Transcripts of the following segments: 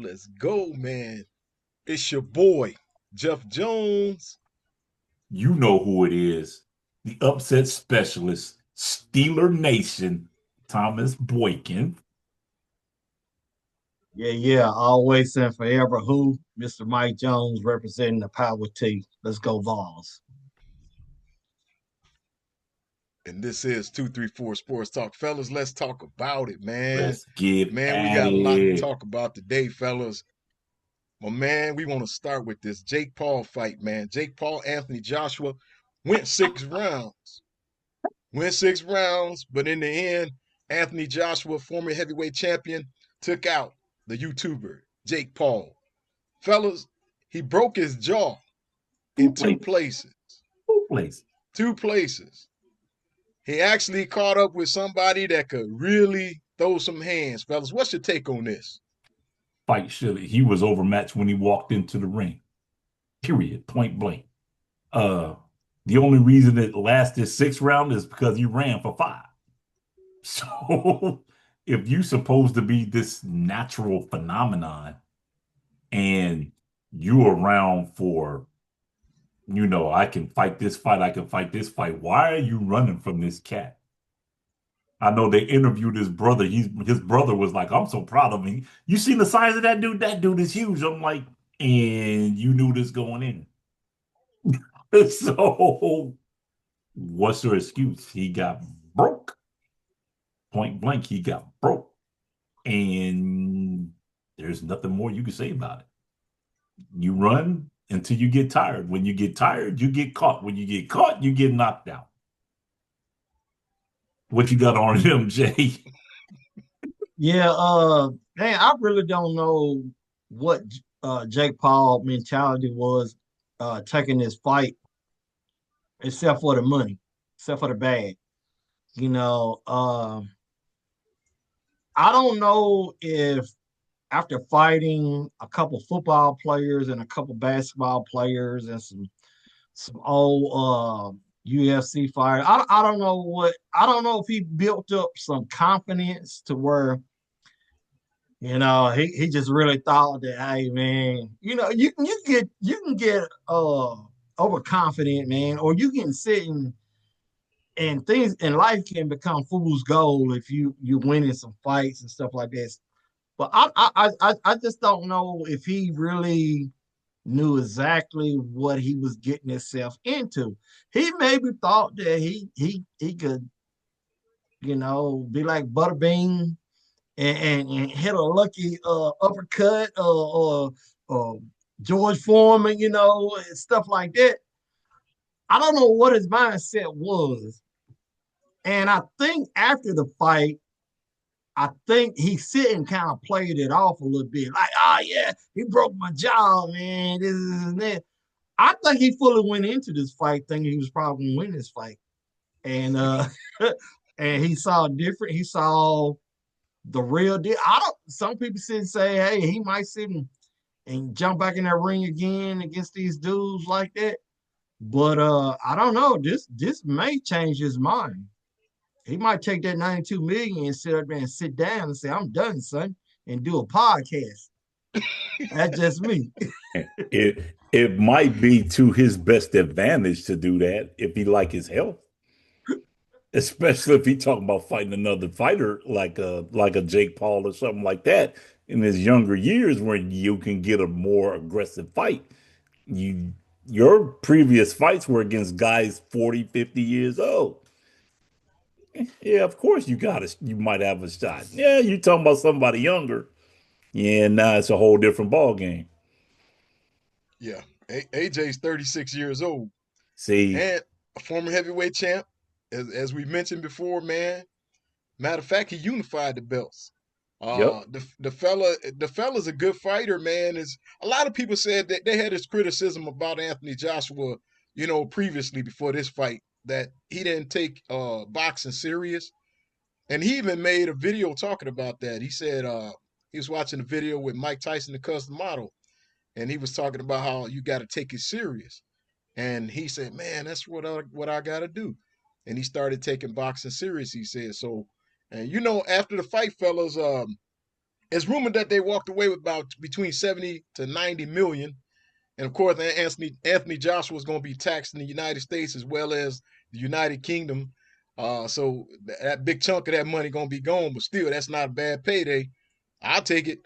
Let's go, man. It's your boy, Jeff Jones. You know who it is. The upset specialist, Steeler Nation, Thomas Boykin. Yeah. Always and forever who? Mr. Mike Jones representing the Power T. Let's go Vols. And this is 234 Sports Talk. Fellas, let's talk about it, man. Let's get Man, we at got a lot to it. talk about today, fellas. Well, man, we want to start with this Jake Paul fight, man. Jake Paul, Anthony Joshua went 6 rounds. Went 6 rounds, but in the end, Anthony Joshua, former heavyweight champion, took out the YouTuber, Jake Paul. Fellas, he broke his jaw Two in two places. places. Two places. Two places. He actually caught up with somebody that could really throw some hands. Fellas, what's your take on this? Fight should he was overmatched when he walked into the ring. Period. Point blank. Uh the only reason it lasted 6 rounds is because he ran for 5. So if you supposed to be this natural phenomenon and you around for, I can fight this fight, I can fight this fight. Why are you running from this cat? I know they interviewed his brother. His brother was like, I'm so proud of him. You seen the size of that dude? That dude is huge. I'm like, and you knew this going in. So what's your excuse? He got broke. Point blank, he got broke. And there's nothing more you can say about it. You run until you get tired. When you get tired, you get caught. When you get caught, you get knocked out. What you got on him, Jay? Yeah, man, I really don't know what Jake Paul mentality was taking this fight, except for the money, except for the bag. You know, I don't know if after fighting a couple football players and a couple basketball players and some old UFC fighters, I don't know I don't know if he built up some confidence to where he just really thought that, hey man, you can get overconfident, man, or you can sit and things in life can become fool's gold if you winning some fights and stuff like this. But I just don't know if he really knew exactly what he was getting himself into. He maybe thought that he could, be like Butterbean and hit a lucky uppercut or George Foreman, and stuff like that. I don't know what his mindset was. And I think after the fight, I think he sitting kind of played it off a little bit. Like, oh yeah, he broke my jaw, man. This and that. I think he fully went into this fight thinking he was probably gonna win this fight. And and he saw different, he saw the real deal. I don't Some people sit and say, hey, he might sit and jump back in that ring again against these dudes like that. But I don't know. This may change his mind. He might take that 92 million and sit up there and sit down and say, I'm done, son, and do a podcast. That's just me. It might be to his best advantage to do that if he like his health, especially if he talking about fighting another fighter like a Jake Paul or something like that in his younger years, where you can get a more aggressive fight. Your previous fights were against guys 40, 50 years old. Yeah, of course you might have a shot. Yeah, you talking about somebody younger. Yeah, now it's a whole different ball game. Yeah, AJ's 36 years old See, and a former heavyweight champ. As we mentioned before, man. Matter of fact, he unified the belts. yep. The fella's a good fighter, man. Is a lot of people said that they had this criticism about Anthony Joshua, previously before this fight, that he didn't take boxing serious. And he even made a video talking about that. He said he was watching a video with Mike Tyson, the custom model, and he was talking about how you got to take it serious. And he said, "Man, that's what I got to do." And he started taking boxing serious. He said so. And after the fight, fellas, It's rumored that they walked away with about between 70 to 90 million. And of course, Anthony Joshua is going to be taxed in the United States as well as the United Kingdom. So that big chunk of that money going to be gone, but still, that's not a bad payday. I'll take it.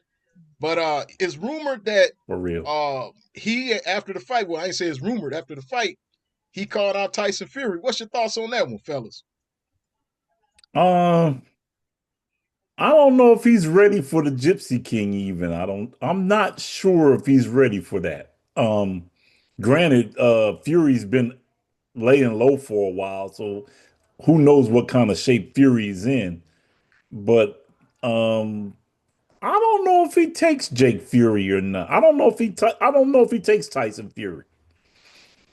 But it's rumored that For real. he after the fight. Well, I ain't say it's rumored after the fight. He called out Tyson Fury. What's your thoughts on that one, fellas? Um, I don't know if he's ready for the Gypsy King even. I'm not sure if he's ready for that. Granted, Fury's been laying low for a while, so who knows what kind of shape Fury's in. But I don't know if he takes Jake Fury or not. I don't know if he takes Tyson Fury.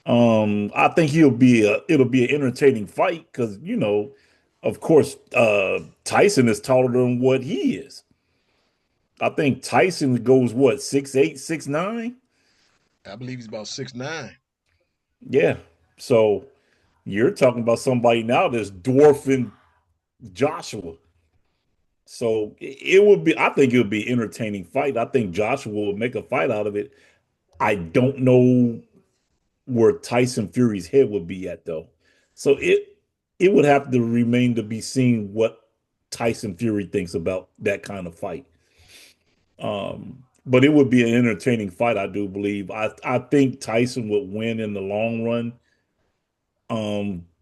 I think it'll be an entertaining fight because of course, Tyson is taller than what he is. I think Tyson goes what 6'8", 6'9". I believe he's about 6'9". Yeah. So you're talking about somebody now that's dwarfing Joshua. So it would be. I think it would be an entertaining fight. I think Joshua will make a fight out of it. I don't know where Tyson Fury's head would be at though. So it would have to remain to be seen what Tyson Fury thinks about that kind of fight. But it would be an entertaining fight, I do believe. I think Tyson would win in the long run.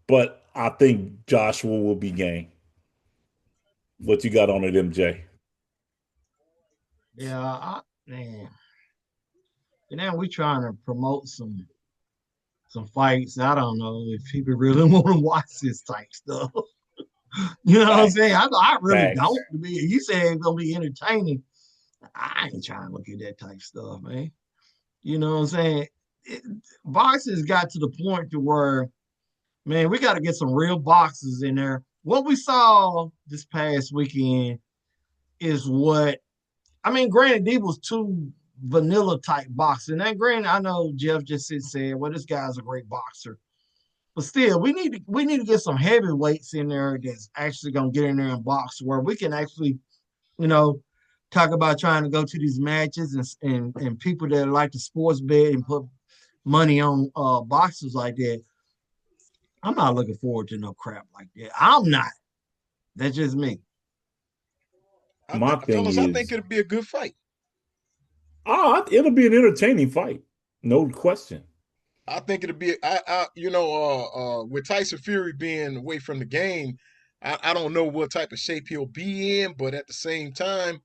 But I think Joshua will be game. What you got on it, MJ? Yeah, man. And now we trying to promote some fights. I don't know if people really want to watch this type stuff. You know what I'm saying? Facts. I really Facts. don't. You say it's gonna be entertaining. I ain't trying to look at that type stuff, man. You know what I'm saying? Boxing's got to the point to where, man, we got to get some real boxers in there. What we saw this past weekend is what I mean. Granted, these was two vanilla type boxing. And granted, I know Jeff just said, "Well, this guy's a great boxer," but still, we need to get some heavyweights in there that's actually gonna get in there and box where we can actually, you know, talk about trying to go to these matches and people that like to sports bet and put money on boxers like that. I'm not looking forward to no crap like that. I'm not. That's just me. My thing Fellas, I think is, it'll be a good fight. it'll be an entertaining fight, no question. I think it'll be with Tyson Fury being away from the game, I don't know what type of shape he'll be in, but at the same time,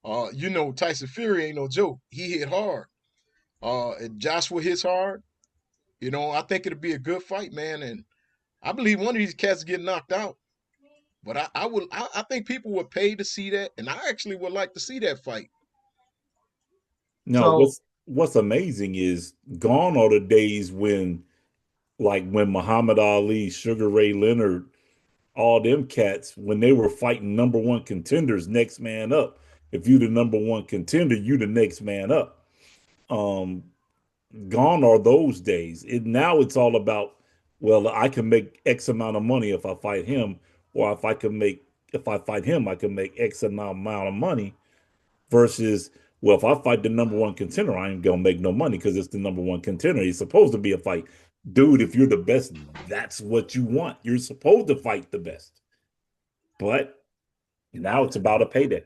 Tyson Fury ain't no joke. He hit hard. And Joshua hits hard. I think it'll be a good fight, man. And I believe one of these cats get knocked out. But I think people would pay to see that, and I actually would like to see that fight. Now, So what's amazing is gone are the days when Muhammad Ali, Sugar Ray Leonard, all them cats, when they were fighting number one contenders, next man up. If you the number one contender, you the next man up. Um, Gone are those days. Now it's all about, well, I can make X amount of money if I fight him, or if I fight him, I can make X amount of money versus, well, if I fight the number one contender, I ain't gonna make no money because it's the number one contender. It's supposed to be a fight. Dude, if you're the best, that's what you want. You're supposed to fight the best. But now it's about a payday.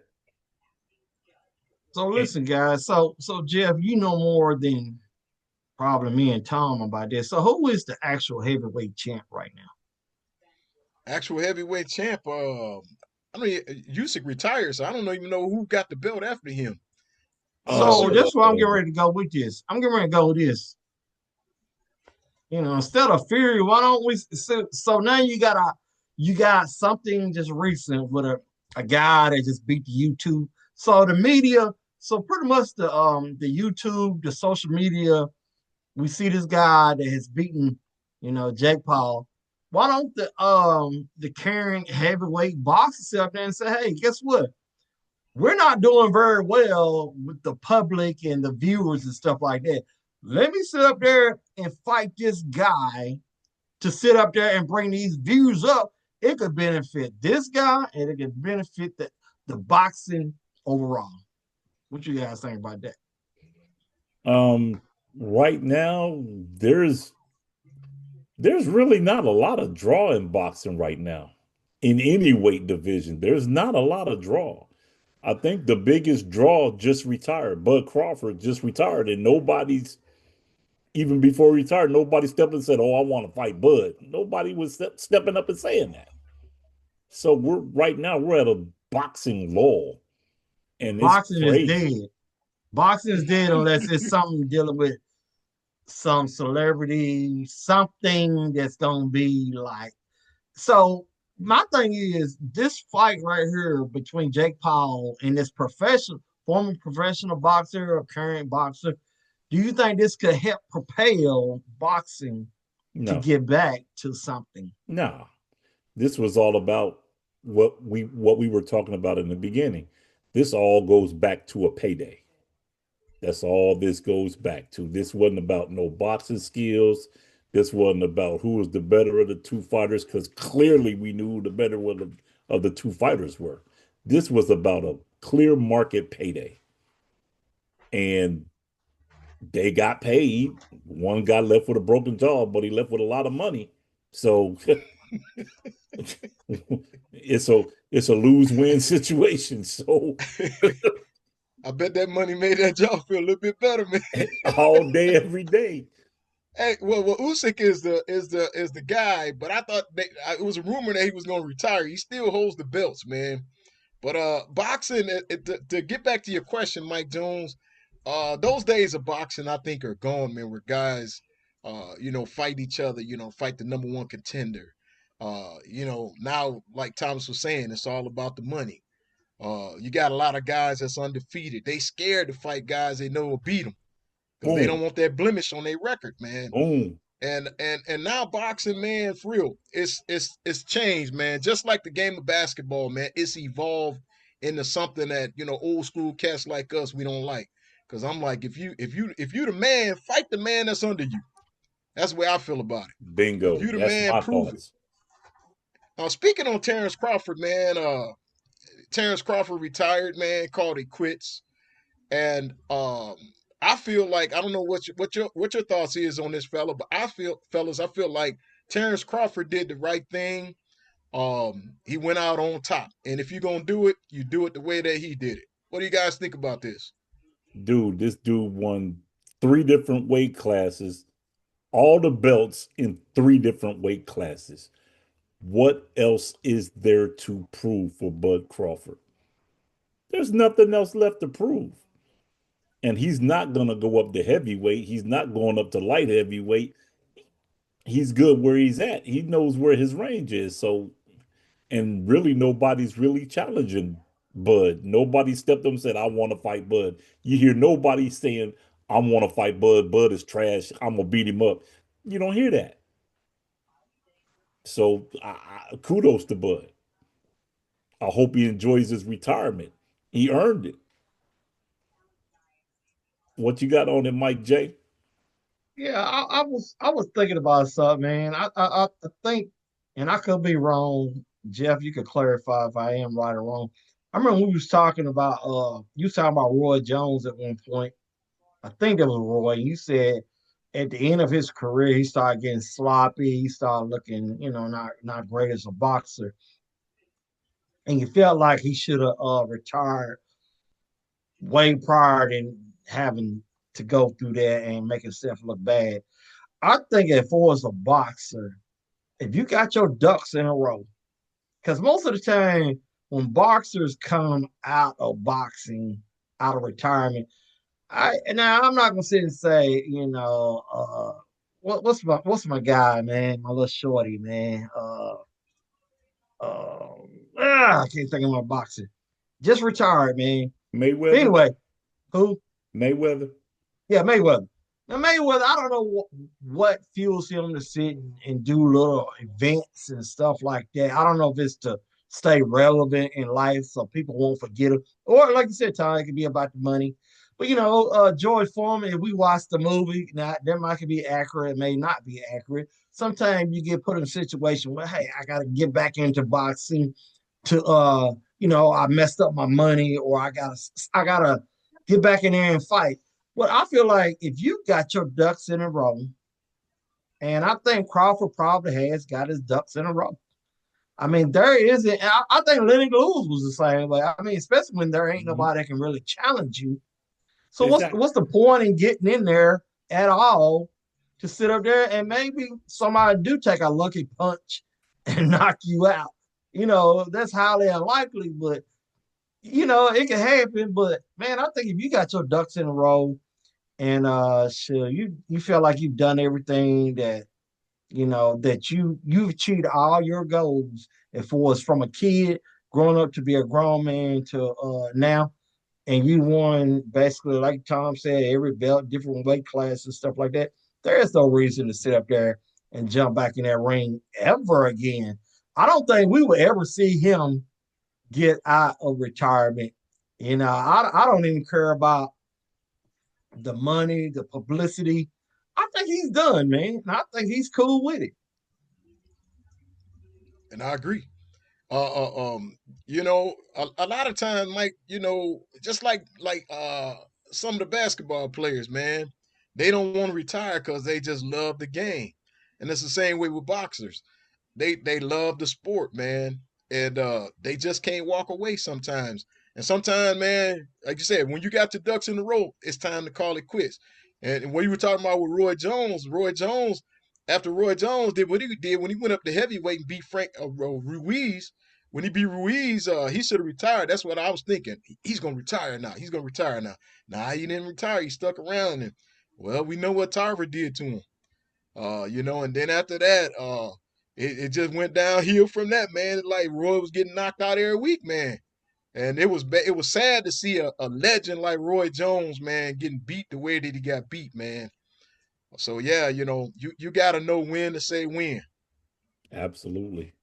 so And, listen, guys. So Jeff, you know more than probably me and Tom about this. So who is the actual heavyweight champ right now? Actual heavyweight champ. I mean, Usyk retired, so I don't even know who got the belt after him. So uh, that's why I'm getting ready to go with this. I'm getting ready to go with this. Instead of Fury, why don't we? So now you got something just recent with a guy that just beat the YouTube. So the media, so pretty much the YouTube, the social media, we see this guy that has beaten, Jake Paul. Why don't the current heavyweight boxers sit up there and say, hey, guess what? We're not doing very well with the public and the viewers and stuff like that. Let me sit up there and fight this guy to sit up there and bring these views up. It could benefit this guy and it could benefit the boxing overall. What you guys think about that? Um, right now, there's really not a lot of draw in boxing right now. In any weight division, there's not a lot of draw. I think the biggest draw just retired. Bud Crawford just retired, and nobody's even before he retired, nobody stepped and said, "Oh, I want to fight Bud." Nobody was stepping up and saying that. So we're right now we're at a boxing lull, and it's Boxing is crazy. dead. Boxing is dead unless it's something dealing with some celebrity, something that's gonna be like. So my thing is this fight right here between Jake Paul and this former professional boxer or current boxer. Do you think this could help propel boxing to No, get back to something? no. This was all about what we were talking about in the beginning. This all goes back to a payday. That's all this goes back to. This wasn't about no boxing skills. This wasn't about who was the better of the two fighters, because clearly we knew who the better one of the two fighters were. This was about a clear market payday. And they got paid. One guy left with a broken jaw, but he left with a lot of money. So it's a lose-win situation. So I bet that money made that job feel a little bit better, man. all day, every day. Hey, well, Usyk is the guy, but I thought it was a rumor that he was going to retire. He still holds the belts, man. But boxing, to get back to your question, Mike Jones, those days of boxing, I think, are gone, man. Where guys, fight each other, fight the number one contender. Now, like Thomas was saying, it's all about the money. You got a lot of guys that's undefeated. They scared to fight guys they know will beat them because they don't Boom, want that blemish on their record, man. boom, And now boxing, man, for real, it's changed, man. Just like the game of basketball, man, it's evolved into something that old school cats like us we don't like. Cause I'm like, if you the man, fight the man that's under you. That's the way I feel about it. If bingo. you the That's man, my prove it. thoughts. Speaking on Terence Crawford, man, Terence Crawford retired, man, called it quits. And I feel like I don't know what your thoughts is on this fella, but I feel like Terence Crawford did the right thing. He went out on top, and if you're gonna do it, you do it the way that he did it. What do you guys think about this? Dude, this dude won three different weight classes, all the belts in three different weight classes. What else is there to prove for Bud Crawford? There's nothing else left to prove. And he's not going to go up to heavyweight. He's not going up to light heavyweight. He's good where he's at. He knows where his range is. So, and really, nobody's really challenging Bud. Nobody stepped up and said, "I want to fight Bud." You hear nobody saying, "I want to fight Bud. Bud is trash. I'm going to beat him up." You don't hear that. So, kudos to Bud. I hope he enjoys his retirement. He earned it. What you got on it, Mike J? Yeah, I was thinking about something, man. I think, and I could be wrong. Jeff, you could clarify if I am right or wrong. I remember we was talking about you was talking about Roy Jones at one point. I think it was Roy. You said at the end of his career, he started getting sloppy. He started looking, not great as a boxer, and you felt like he should have retired way prior than having to go through that and make himself look bad. I think as far as a boxer, if you got your ducks in a row, because most of the time when boxers come out of boxing, out of retirement, now I'm not gonna sit and say, what's my guy, man, my little shorty, man. I can't think of my boxer. Just retired, man. But Mayweather? anyway, who? Mayweather? Yeah, Mayweather. Now Mayweather, I don't know what fuels him to sit and do little events and stuff like that. I don't know if it's to stay relevant in life so people won't forget him, or like you said, Ty, it could be about the money. But George Foreman, if we watch the movie, now that might could be accurate, it may not be accurate. Sometimes you get put in a situation where, hey, I got to get back into boxing to I messed up my money, or I gotta get back in there and fight. Well, I feel like if you got your ducks in a row, and I think Crawford probably has got his ducks in a row. I mean, there isn't. I think Lennox Lewis was the same way. I mean, especially when there ain't Mhm. nobody that can really challenge you. So Exactly. what's the point in getting in there at all to sit up there and maybe somebody do take a lucky punch and knock you out? That's highly unlikely, but it can happen. But man, I think if you got your ducks in a row and sure, you feel like you've done everything that you've achieved all your goals as far as from a kid growing up to be a grown man to now, and you won basically, like Tom said, every belt, different weight class and stuff like that. There is no reason to sit up there and jump back in that ring ever again. I don't think we will ever see him get out of retirement. I don't even care about the money, the publicity. I think he's done, man. And I think he's cool with it. And I agree. Uh, uh um, a lot of times, Mike, just like some of the basketball players, man, they don't want to retire because they just love the game, and it's the same way with boxers. They love the sport, man, and they just can't walk away sometimes. And sometimes, man, like you said, when you got your ducks in a row, it's time to call it quits. And what you were talking about with Roy Jones, after Roy Jones did what he did when he went up to heavyweight and beat Frank Ruiz, when he beat Ruiz, he should have retired. That's what I was thinking. He's gonna retire now. He's gonna retire now. Nah, he didn't retire. He stuck around, and well, we know what Tarver did to him. And then after that, it just went downhill from that, man. Like Roy was getting knocked out every week, man. And it was sad to see a legend like Roy Jones, man, getting beat the way that he got beat, man. So yeah, you gotta know when to say when. Absolutely.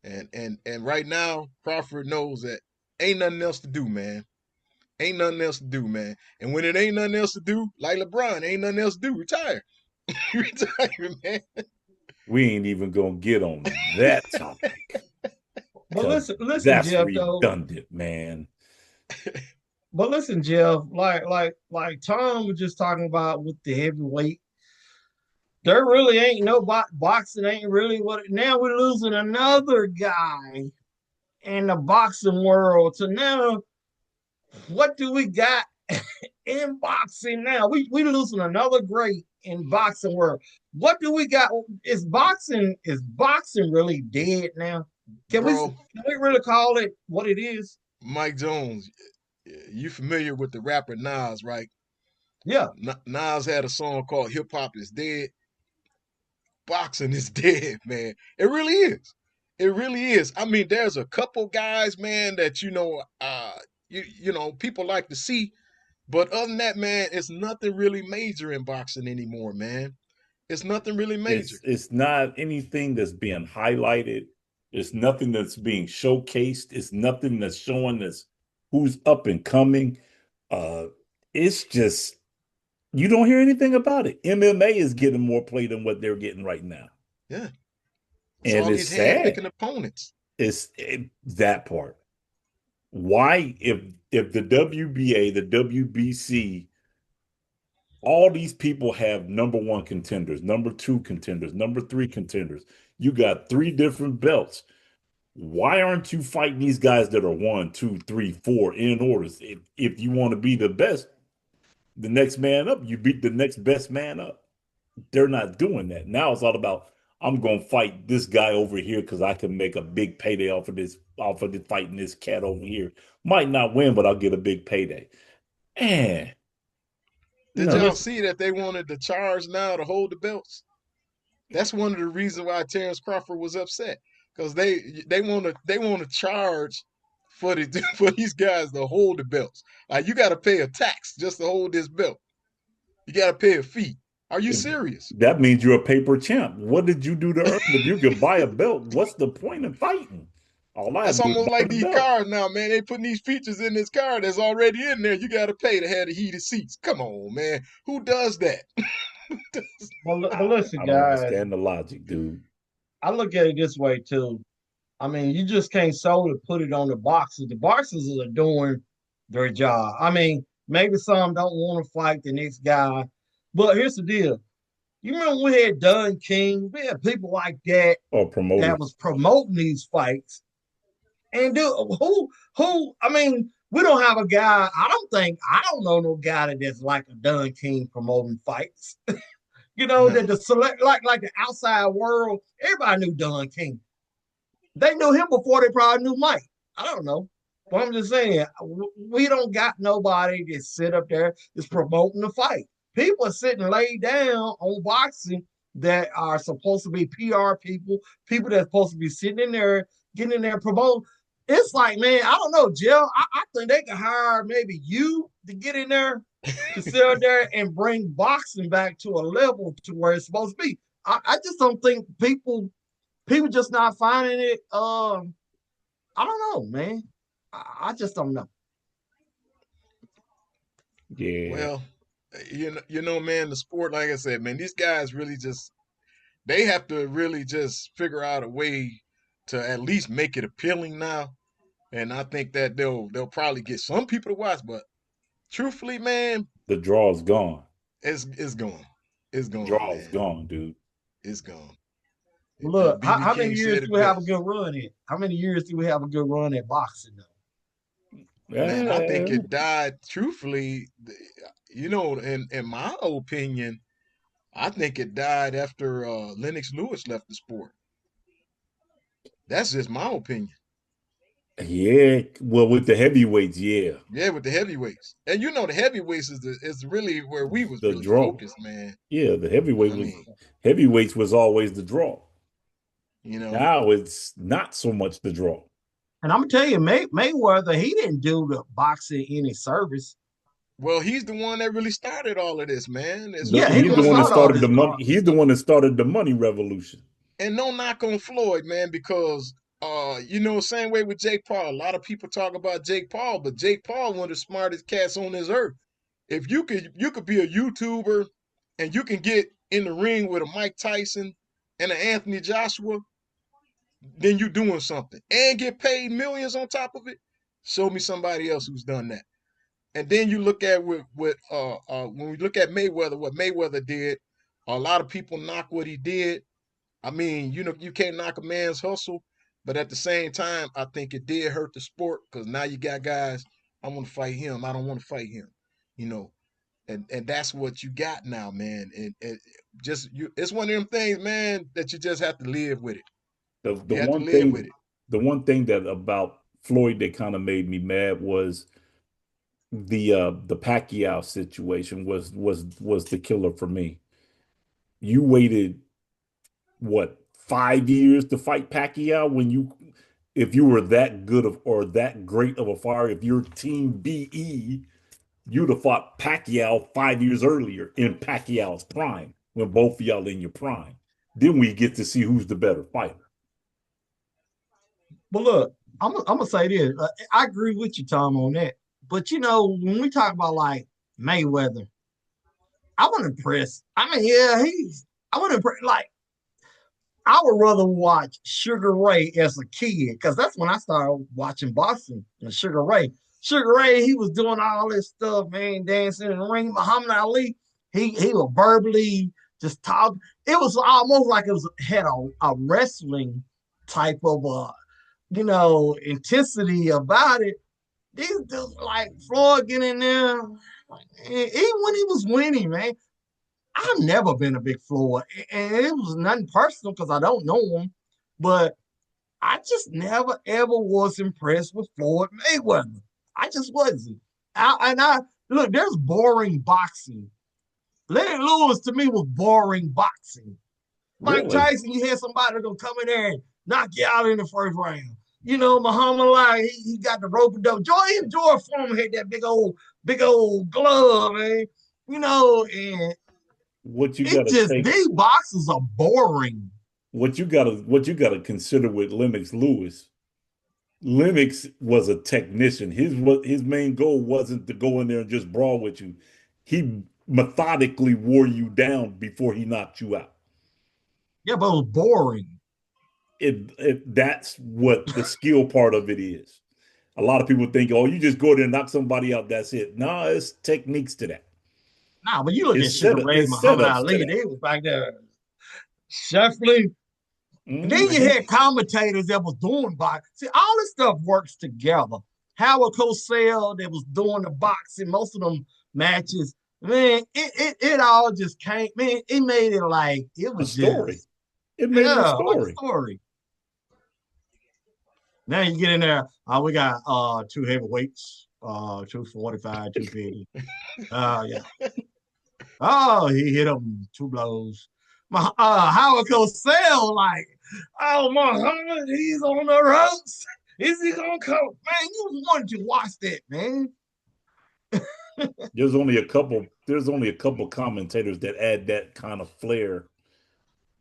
And right now, Crawford knows that ain't nothing else to do, man. Ain't nothing else to do, man. And when it ain't nothing else to do, like LeBron, ain't nothing else to do, retire. Retire, man. We ain't even gonna get on that topic But because listen, that's Jeff, though. redundant, man. But listen, Jeff, like Tom was just talking about with the heavyweight, there really ain't no boxing ain't really what. Now we're losing another guy in the boxing world. So now, what do we got in boxing now? We losing another great in boxing world. What do we got? Is boxing really dead now? Can we Bro, can we really call it what it is? Mike Jones, you familiar with the rapper Nas, right? Yeah. Nas had a song called Hip Hop is Dead. Boxing is dead, man. It really is. It really is. I mean, there's a couple guys, man, that people like to see, but other than that, man, it's nothing really major in boxing anymore, man. It's nothing really major. It's not anything that's being highlighted. It's nothing that's being showcased. It's nothing that's showing us who's up and coming. Uh, it's just you don't hear anything about it. MMA is getting more play than what they're getting right now, Yeah. It's and all it's these hand sad. picking opponents. That part. Why, if the WBA, the WBC, all these people have number one contenders, number two contenders, number three contenders. You got three different belts. Why aren't you fighting these guys that are one, two, three, four in orders? If you want to be the best, the next man up, you beat the next best man up. They're not doing that. Now it's all about I'm gonna fight this guy over here because I can make a big payday off of this fighting this cat over here. Might not win, but I'll get a big payday. And Did no, y'all Listen, see that they wanted to charge now to hold the belts? That's one of the reasons why Terence Crawford was upset because they want to charge for the for these guys to hold the belts. Like you got to pay a tax just to hold this belt. You got to pay a fee. Are you if serious? that means you're a paper champ. What did you do to earn? If you could buy a belt, what's the point of fighting? All I That's have to do is almost buy like the these belt. cars now, man. They putting these features in this car that's already in there. You got to pay to have the heated seats. Come on, man. Who does that? but listen, I don't guys, understand the logic, dude. I look at it this way too. I mean, you just can't solely put it on the boxers. The boxers are doing their job. I mean, maybe some don't want to fight the next guy, but here's the deal. You remember we had Dunn King, we had people like that Or that promoters. was promoting these fights. And dude, I mean, we don't have a guy. I don't know no guy that's like a Dunn King promoting fights. No. that the select like the outside world, everybody knew Don King. They knew him before they probably knew Mike. I don't know. But I'm just saying, we don't got nobody that sit up there that's promoting the fight. People are sitting laid down on boxing that are supposed to be PR people, people that's supposed to be sitting in there, getting in there promoting. It's like, man, I don't know, Jill. I think they can hire maybe you to get in there to sit out there and bring boxing back to a level to where it's supposed to be. I just don't think people just not finding it. I don't know, man. I just don't know. Yeah. Well, man, the sport, like I said, man, these guys really just they have to really just figure out a way to at least make it appealing now. And I think that they'll probably get some people to watch, but truthfully, man, The draw is gone. it's gone. It's The gone, draw is man. gone, dude. It's gone. Look, BB how many King years said do it we have a best. good run in? How many years do we have a good run at boxing though? Man, I think Uh, it died. Truthfully, in my opinion, I think it died after Lennox Lewis left the sport. That's just my opinion. yeah. Well, with the heavyweights, yeah. Yeah, with the heavyweights, and the heavyweights is really where we was The really draw. focused, man. Yeah, the I mean, heavyweights was always the draw. you know, Now it's not so much the draw. And I'm gonna tell you, Mayweather, he didn't do the boxing any service. well, he's the one that really started all of this, man. It's Yeah, he He's the didn't one that start all unfortunate, started the this money. He's the nonsense. one that started the money revolution. and no knock on Floyd, man, because same way with Jake Paul. A lot of people talk about Jake Paul, but Jake Paul one of the smartest cats on this earth. If you could be a YouTuber and you can get in the ring with a Mike Tyson and an Anthony Joshua, then you're doing something and get paid millions on top of it. Show me somebody else who's done that. And then you look at when we look at Mayweather, what Mayweather did. A lot of people knock what he did. I mean, you can't knock a man's hustle, but at the same time, I think it did hurt the sport because now you got guys. I want to fight him. I don't want to fight him. You know, and that's what you got now, man. And it's one of them things, man, that you just have to live with it. The the You have to one live with thing it. the one thing that about Floyd that kind of made me mad was the Pacquiao situation was the killer for me. You waited what 5 years to fight Pacquiao when you if you were that good of or that great of a fighter, if you're Team BE, you'd have fought Pacquiao 5 years earlier in Pacquiao's prime when both of y'all in your prime. Then we get to see who's the better fighter. But look, I'm gonna say this. I agree with you, Tom, on that. But when we talk about like Mayweather, I want to impress. I mean, yeah, I want to impress. Like, I would rather watch Sugar Ray as a kid because that's when I started watching boxing and Sugar Ray. Sugar Ray, he was doing all this stuff, man, dancing in the ring. Muhammad Ali, he was verbally just talk. It was almost like it was had a wrestling type of intensity about it. These dudes like Floyd getting in there, like, even when he was winning, man. I've never been a big Floyd, and it was nothing personal because I don't know him, but I just never ever was impressed with Floyd Mayweather. I just wasn't. And I look, there's boring boxing. Lennox Lewis to me was boring boxing. Mike Really? Tyson, you had somebody gonna come in there and knock you out in the first round. Muhammad Ali, he got the rope and dope. George Foreman had that big old glove, man. And What you it gotta just take these boxes are boring. what you gotta consider with Lennox Lewis. Lennox was a technician. His main goal wasn't to go in there and just brawl with you. He methodically wore you down before he knocked you out. Yeah, but it was boring. That's what the skill part of it is. A lot of people think, oh, you just go there and knock somebody out. That's it. No, it's techniques to that. Nah, but you look at It's Sugar Ray, it's Muhammad setups to Ali, that. they was back there shuffling. And then you Mm-hmm. had commentators that was doing boxing. See, all this stuff works together. Howard Cosell that was doing the boxing, most of them matches. Man, it all just came, man, it made it like it A was story. just, It made it a yeah, like a story. story. Now you get in there, we got two heavyweights, 245, 250. Yeah. Oh, he hit him 2 blows. Howard Cosell, like, oh, Muhammad, he's on the ropes. Is he gonna come? Man, you wanted to watch that, man. There's only a couple commentators that add that kind of flair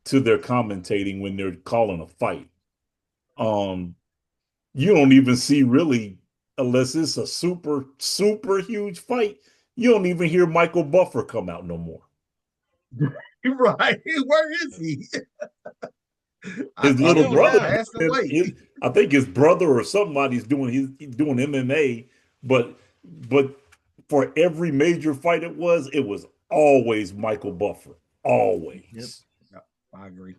to their commentating when they're calling a fight. You don't even see really, unless it's a super, super huge fight, you don't even hear Michael Buffer come out no more. Right. Where is he? His little brother, passed away. I think his brother or somebody's he's doing MMA, but for every major fight it was always Michael Buffer. Always. Yep, I agree.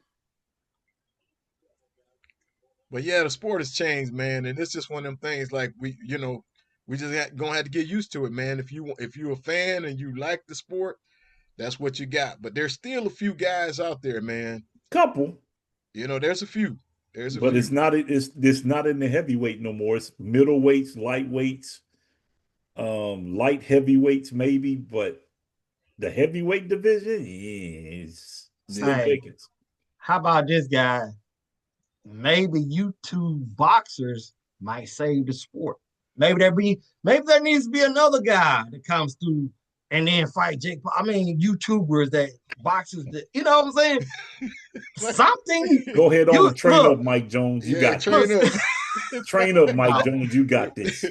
But yeah, the sport has changed, man, and it's just one of them things. Like we just gonna have to get used to it, man. If you're a fan and you like the sport, that's what you got. But there's still a few guys out there, man. Couple. There's a few. But it's not in the heavyweight no more. It's middleweights, lightweights, light heavyweights maybe, but the heavyweight division is slim pickings. How about this guy? Maybe you two boxers might save the sport. Maybe there needs to be another guy that comes through and then fight Jake Paul. I mean, YouTubers that boxers that, you know what I'm saying? Something. Go ahead on and train up, Mike Jones. You got train this. up. Train up, Mike Jones. You got this.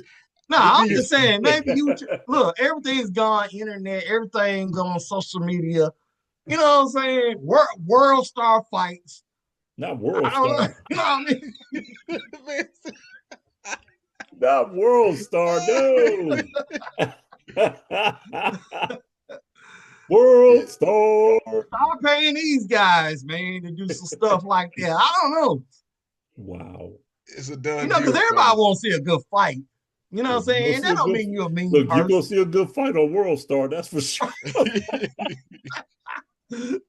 No, I'm just saying, maybe look, everything's gone internet, everything's on social media. You know what I'm saying? World star fights. Not world star. You know what I mean? Not world star, no. World star. Stop paying these guys, man, to do some stuff like that. I don't know. Wow. It's a done deal. Because everybody wants to see a good fight. You know what I'm saying? And that don't mean you're a mean person. Look, you're going to see a good fight on World Star, that's for sure. That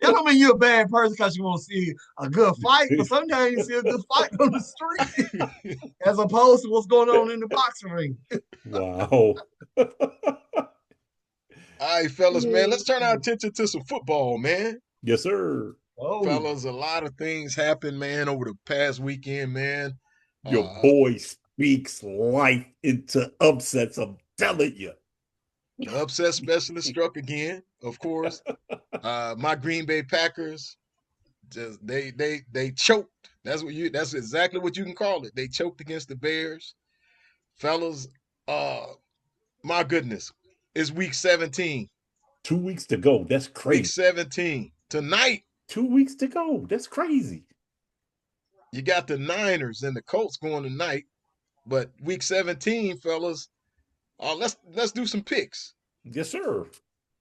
don't mean you're a bad person because you want to see a good fight, but sometimes you see a good fight on the street as opposed to what's going on in the boxing ring. Wow. All right, fellas, man, let's turn our attention to some football, man. Yes, sir. Oh. Fellas, a lot of things happened, man, over the past weekend, man. Your boy speaks life into upsets, I'm telling you. The upset specialist struck again, of course. My Green Bay Packers, just they choked. That's exactly what you can call it. They choked against the Bears. Fellas, my goodness, it's week 17. 2 weeks to go. That's crazy. Week 17. Tonight. 2 weeks to go. That's crazy. You got the Niners and the Colts going tonight. But week 17, fellas, let's do some picks. Yes, sir.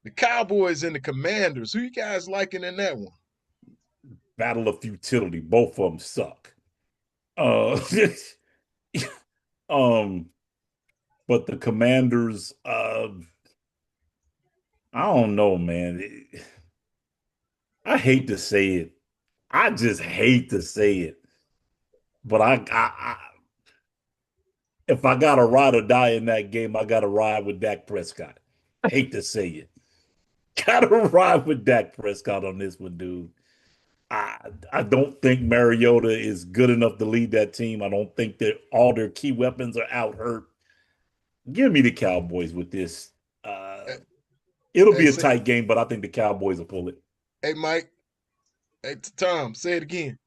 The Cowboys and the Commanders. Who you guys liking in that one? Battle of futility. Both of them suck. But the Commanders, I don't know, man. I hate to say it. I just hate to say it. But I if I got to ride or die in that game, I got to ride with Dak Prescott. I hate to say it. Got to ride with Dak Prescott on this one, dude. I don't think Mariota is good enough to lead that team. I don't think that all their key weapons are out hurt. Give me the Cowboys with this. It'll be a tight game, but I think the Cowboys will pull it. Hey, Mike. Hey, Tom, say it again.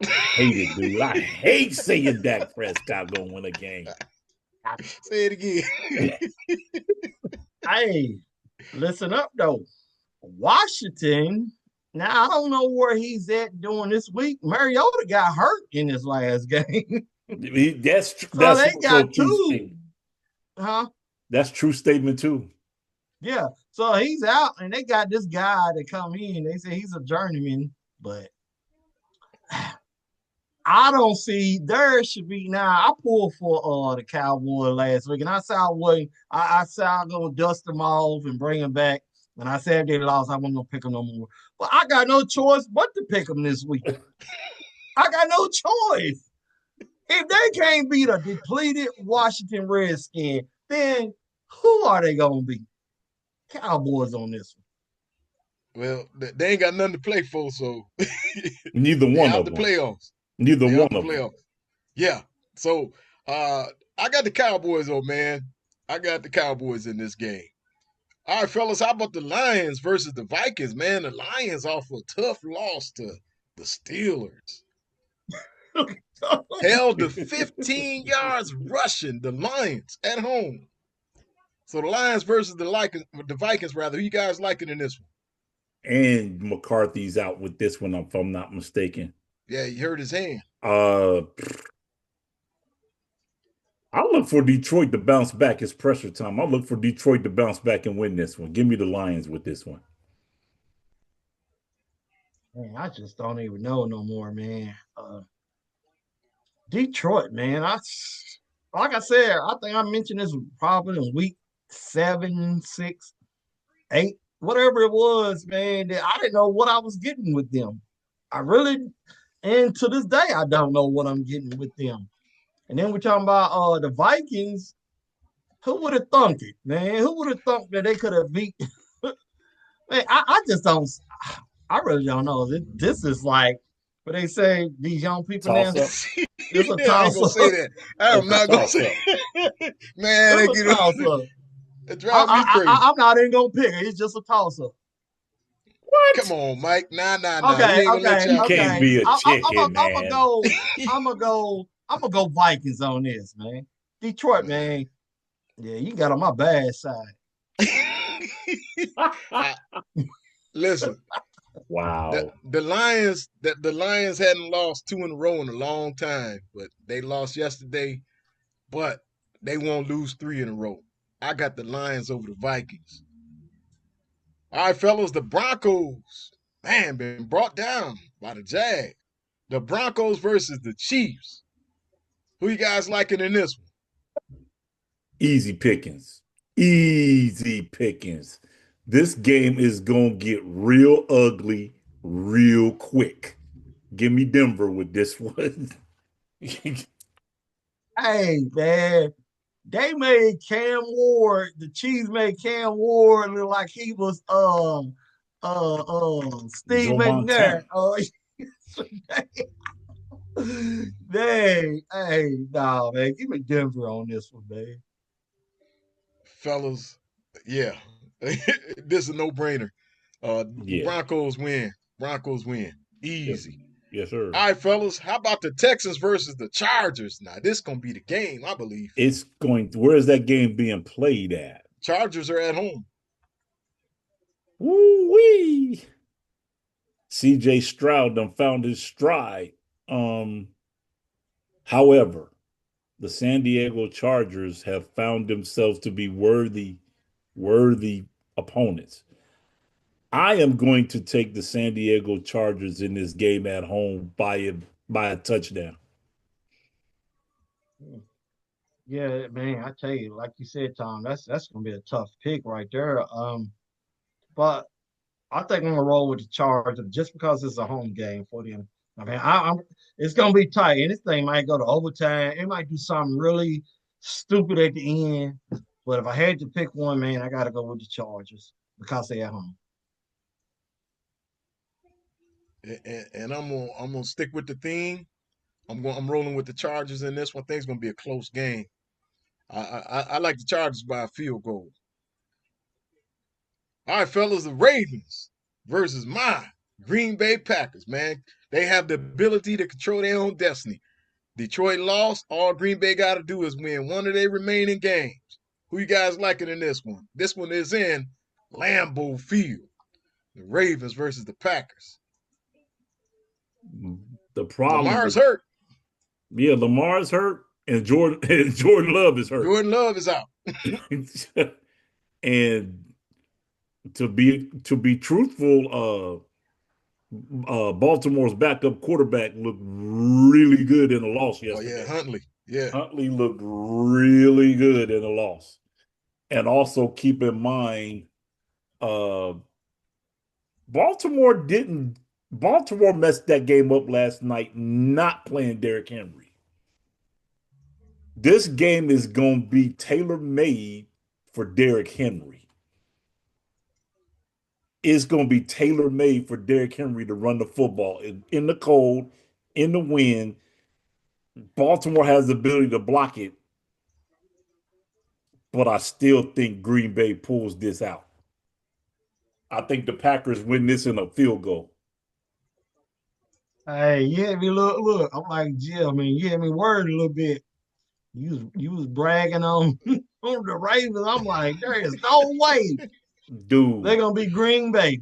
I hate it, dude. I hate saying Dak Prescott gonna win a game. Say it again. Hey, listen up, though. Washington, now I don't know where he's at doing this week. Mariota got hurt in his last game. That's So that's they also a got true two, statement. huh? That's true statement too. Yeah. So he's out, and they got this guy that come in. They say he's a journeyman, but I don't see there should be now. I pulled for the Cowboys last week, and I said I wouldn't. I said I'll go dust them off and bring them back. And I said if they lost, I wasn't gonna pick them no more. But I got no choice but to pick them this week. I got no choice. If they can't beat a depleted Washington Redskin, then who are they gonna be? Cowboys on this one. Well, they ain't got nothing to play for, so Neither they one out of the them. playoffs. Neither They one out the of them. playoffs. Yeah. So I got the Cowboys, though, man. I got the Cowboys in this game. All right, fellas, how about the Lions versus the Vikings, man? The Lions off a tough loss to the Steelers. one. Held to 15 yards rushing the Lions at home. So the Lions versus the Vikings, rather. Who you guys liking in this one? And McCarthy's out with this one, if I'm not mistaken. Yeah, he hurt his hand. I look for Detroit to bounce back. It's pressure time. I look for Detroit to bounce back and win this one. Give me the Lions with this one. Man, I just don't even know no more, man. Detroit, man. Like I said, I think I mentioned this probably in week 7, 6, 8, whatever it was, man. That I didn't know what I was getting with them. I really, and to this day, I don't know what I'm getting with them. And then we're talking about the Vikings. Who would have thunk it, man? Who would have thunk that they could have beat? Man, I just don't. I really don't know. This is like what they say. These young people now. Toss up. It's a I ain't toss gonna up. say that. I'm It's a not gonna toss say up. Man, It's a toss up. it drives me crazy. I'm not even gonna pick it. It's just a toss up. Come on, Mike. Nah. We Okay, ain't gonna let okay, y'all You can't okay. be a chicken, I'm gonna man. go. I'm gonna go Vikings on this, man. Detroit, man. Yeah, you got on my bad side. I- Listen, Wow. the Lions hadn't lost 2 in a row in a long time, but they lost yesterday. But they won't lose 3 in a row. I got the Lions over the Vikings. All right, fellas, the Broncos, man, been brought down by the Jags. The Broncos versus the Chiefs. Who you guys liking in this one? Easy pickings. Easy pickings. This game is going to get real ugly real quick. Give me Denver with this one. Hey, man. They made Cam Ward, the Chiefs made Cam Ward look like he was Steve Joe McNair. Montana. Dang, hey, nah, man, give me Denver on this one, man. Fellas, yeah. This is a no-brainer. The Yeah. Broncos win. Broncos win. Yes, Easy. yes, sir. All right, fellas. How about the Texans versus the Chargers? Now, this gonna be the game, I believe. It's going. Where is that game being played at? Chargers are at home. Woo wee. CJ Stroud done found his stride. However, the San Diego Chargers have found themselves to be worthy opponents. I am going to take the San Diego Chargers in this game at home by a touchdown. Yeah, man, I tell you, like you said, Tom, that's gonna be a tough pick right there. But I think I'm gonna roll with the Chargers just because it's a home game for them. I mean, I'm it's gonna be tight, and this thing might go to overtime. It might do something really stupid at the end. But if I had to pick one, man, I gotta go with the Chargers because they're at home. And I'm gonna stick with the theme. I'm rolling with the Chargers in this one. I think it's gonna be a close game. I like the Chargers by a field goal. All right, fellas, the Ravens versus my Green Bay Packers, man. They have the ability to control their own destiny. Detroit lost. All Green Bay got to do is win one of their remaining games. Who you guys liking in this one? This one is in Lambeau Field. The Ravens versus the Packers. The problem Lamar's with hurt. Yeah, Lamar is hurt, and Jordan and Jordan Love is hurt. Jordan Love is out. And to be truthful, Baltimore's backup quarterback looked really good in the loss Oh yeah, yesterday. Huntley. Yeah. Huntley looked really good in the loss. And also keep in mind, uh, Baltimore didn't. Baltimore messed that game up last night, not playing Derrick Henry. This game is going to be tailor made for Derrick Henry. It's going to be tailor made for Derrick Henry to run the football in the cold, in the wind. Baltimore has the ability to block it, but I still think Green Bay pulls this out. I think the Packers win this in a field goal. Hey, you had me look. I'm like, Jim, man, you had me worried a little bit. You was bragging on on the Ravens. I'm like, there is no way they're Dude, gonna be Green Bay.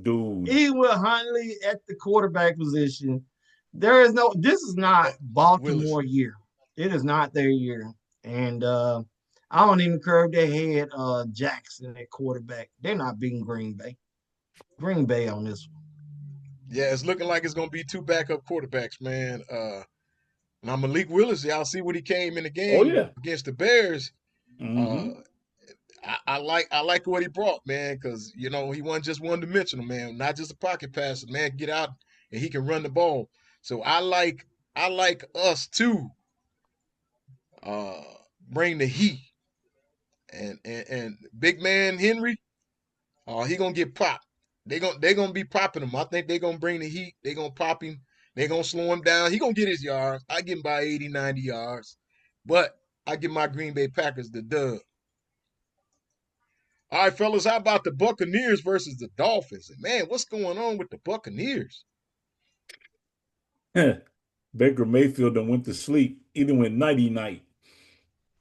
dude. Even with Huntley at the quarterback position, there is no. This is not Willis. Baltimore year. It is not their year, and I don't even care if they had Jackson at quarterback. They're not beating Green Bay. Green Bay on this one. Yeah, it's looking like it's gonna be two backup quarterbacks, man. Now Malik Willis, y'all see what he came in the Oh game yeah. against the Bears. Uh, Mm-hmm. I like what he brought, man, because he wasn't just one dimensional, man, not just a pocket passer, man. Get out and he can run the ball. So I like us to uh, bring the heat and big man Henry. He gonna get popped. They gonna be popping him. I think they gonna bring the heat. They gonna pop him. They gonna slow him down. He gonna get his yards. I get him by 80, 90 yards. But I give my Green Bay Packers the dub. All right, fellas, how about the Buccaneers versus the Dolphins? And man, what's going on with the Buccaneers? Baker Mayfield done went to sleep. He done went nighty night.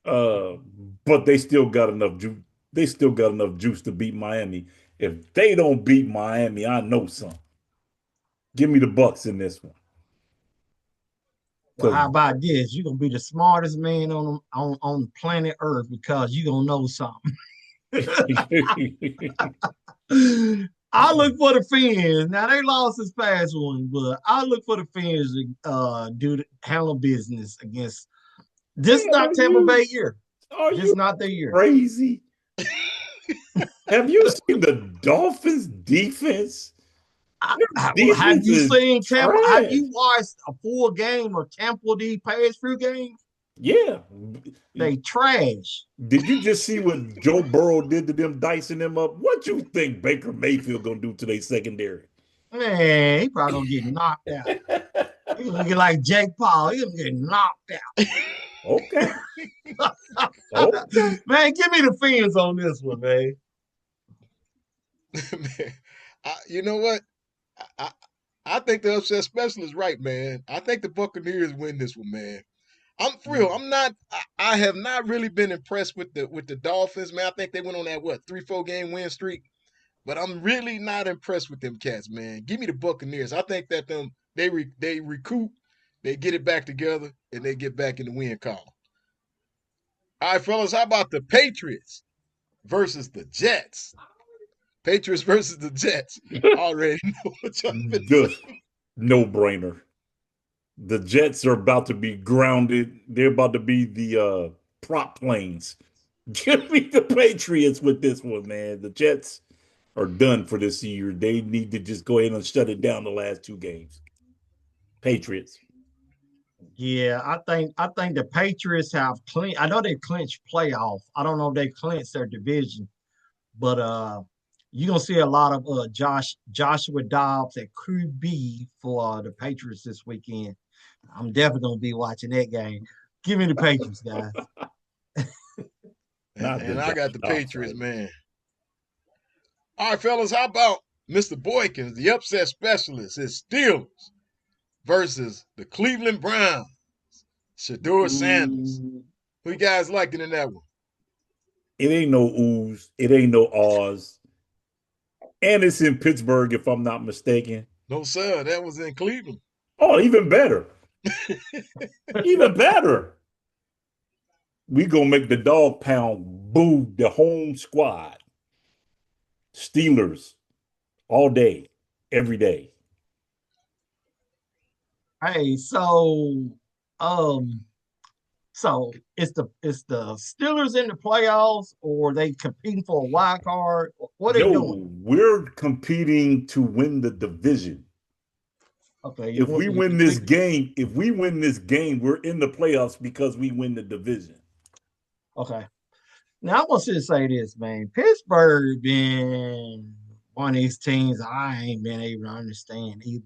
Uh, but they still got enough juice. They still got enough juice to beat Miami. If they don't beat Miami, I know some. Give me the Bucks in this one. Well, Because how about this? You're gonna be the smartest man on planet Earth because you're gonna know something. I look for the Finns. Now they lost this past one, but I look for the Finns to handle business against this is man, not Tampa Bay year. are This is you not their year. crazy? Have you seen the Dolphins defense? Their Well, have defense you is seen Tampa? Have trash. you watched a full game of Tampa D past few games? Yeah. They trash. Did you just see what Joe Burrow did to them, dicing them up? What you think Baker Mayfield gonna do to their secondary? Man, he probably gonna get knocked out. He's gonna get like Jake Paul. He's gonna get knocked Okay. out. Okay. Man, give me the Fins on this one, man. Man, you know what? I, I I think the upset specialist right, man. I think the Buccaneers win this one, man. I'm for real. I'm not. I have not really been impressed with the Dolphins, man. I think they went on that 3-4 game win streak, but I'm really not impressed with them cats, man. Give me the Buccaneers. I think that they recoup, they get it back together, and they get back in the win column. All right, fellas. How about the Patriots versus the Jets? Patriots versus the Jets. I already know what y'all been The saying. no brainer. The Jets are about to be grounded. They're about to be the prop planes. Give me the Patriots with this one, man. The Jets are done for this year. They need to just go ahead and shut it down the last two games. Patriots. Yeah, I think the Patriots have clean. I know they clinched playoff. I don't know if they clinched their division, but you're gonna see a lot of Joshua Dobbs at QB for the Patriots this weekend. I'm definitely gonna be watching that game. Give me the Patriots, guys. And, Not the and I got Josh the Dobbs Patriots, side. man. All right, fellas, how about Mr. Boykins, the upset specialist, his Steelers versus the Cleveland Browns, Shador Sanders. Ooh. Who you guys liking in that one? It ain't no oohs. It ain't no ahs. And it's in Pittsburgh, if I'm not mistaken. No, sir, that was in Cleveland. Oh, even better. Even better. We gonna make the dog pound boo the home squad. Steelers all day, every day. Hey, um, so it's the Steelers in the playoffs, or they competing for a wild card? What are they doing? No, we're competing to win the division. Okay, If we you win this think game, we're in the playoffs because we win the division. okay. Now I want you to say this, man. Pittsburgh been one of these teams I ain't been able to understand either.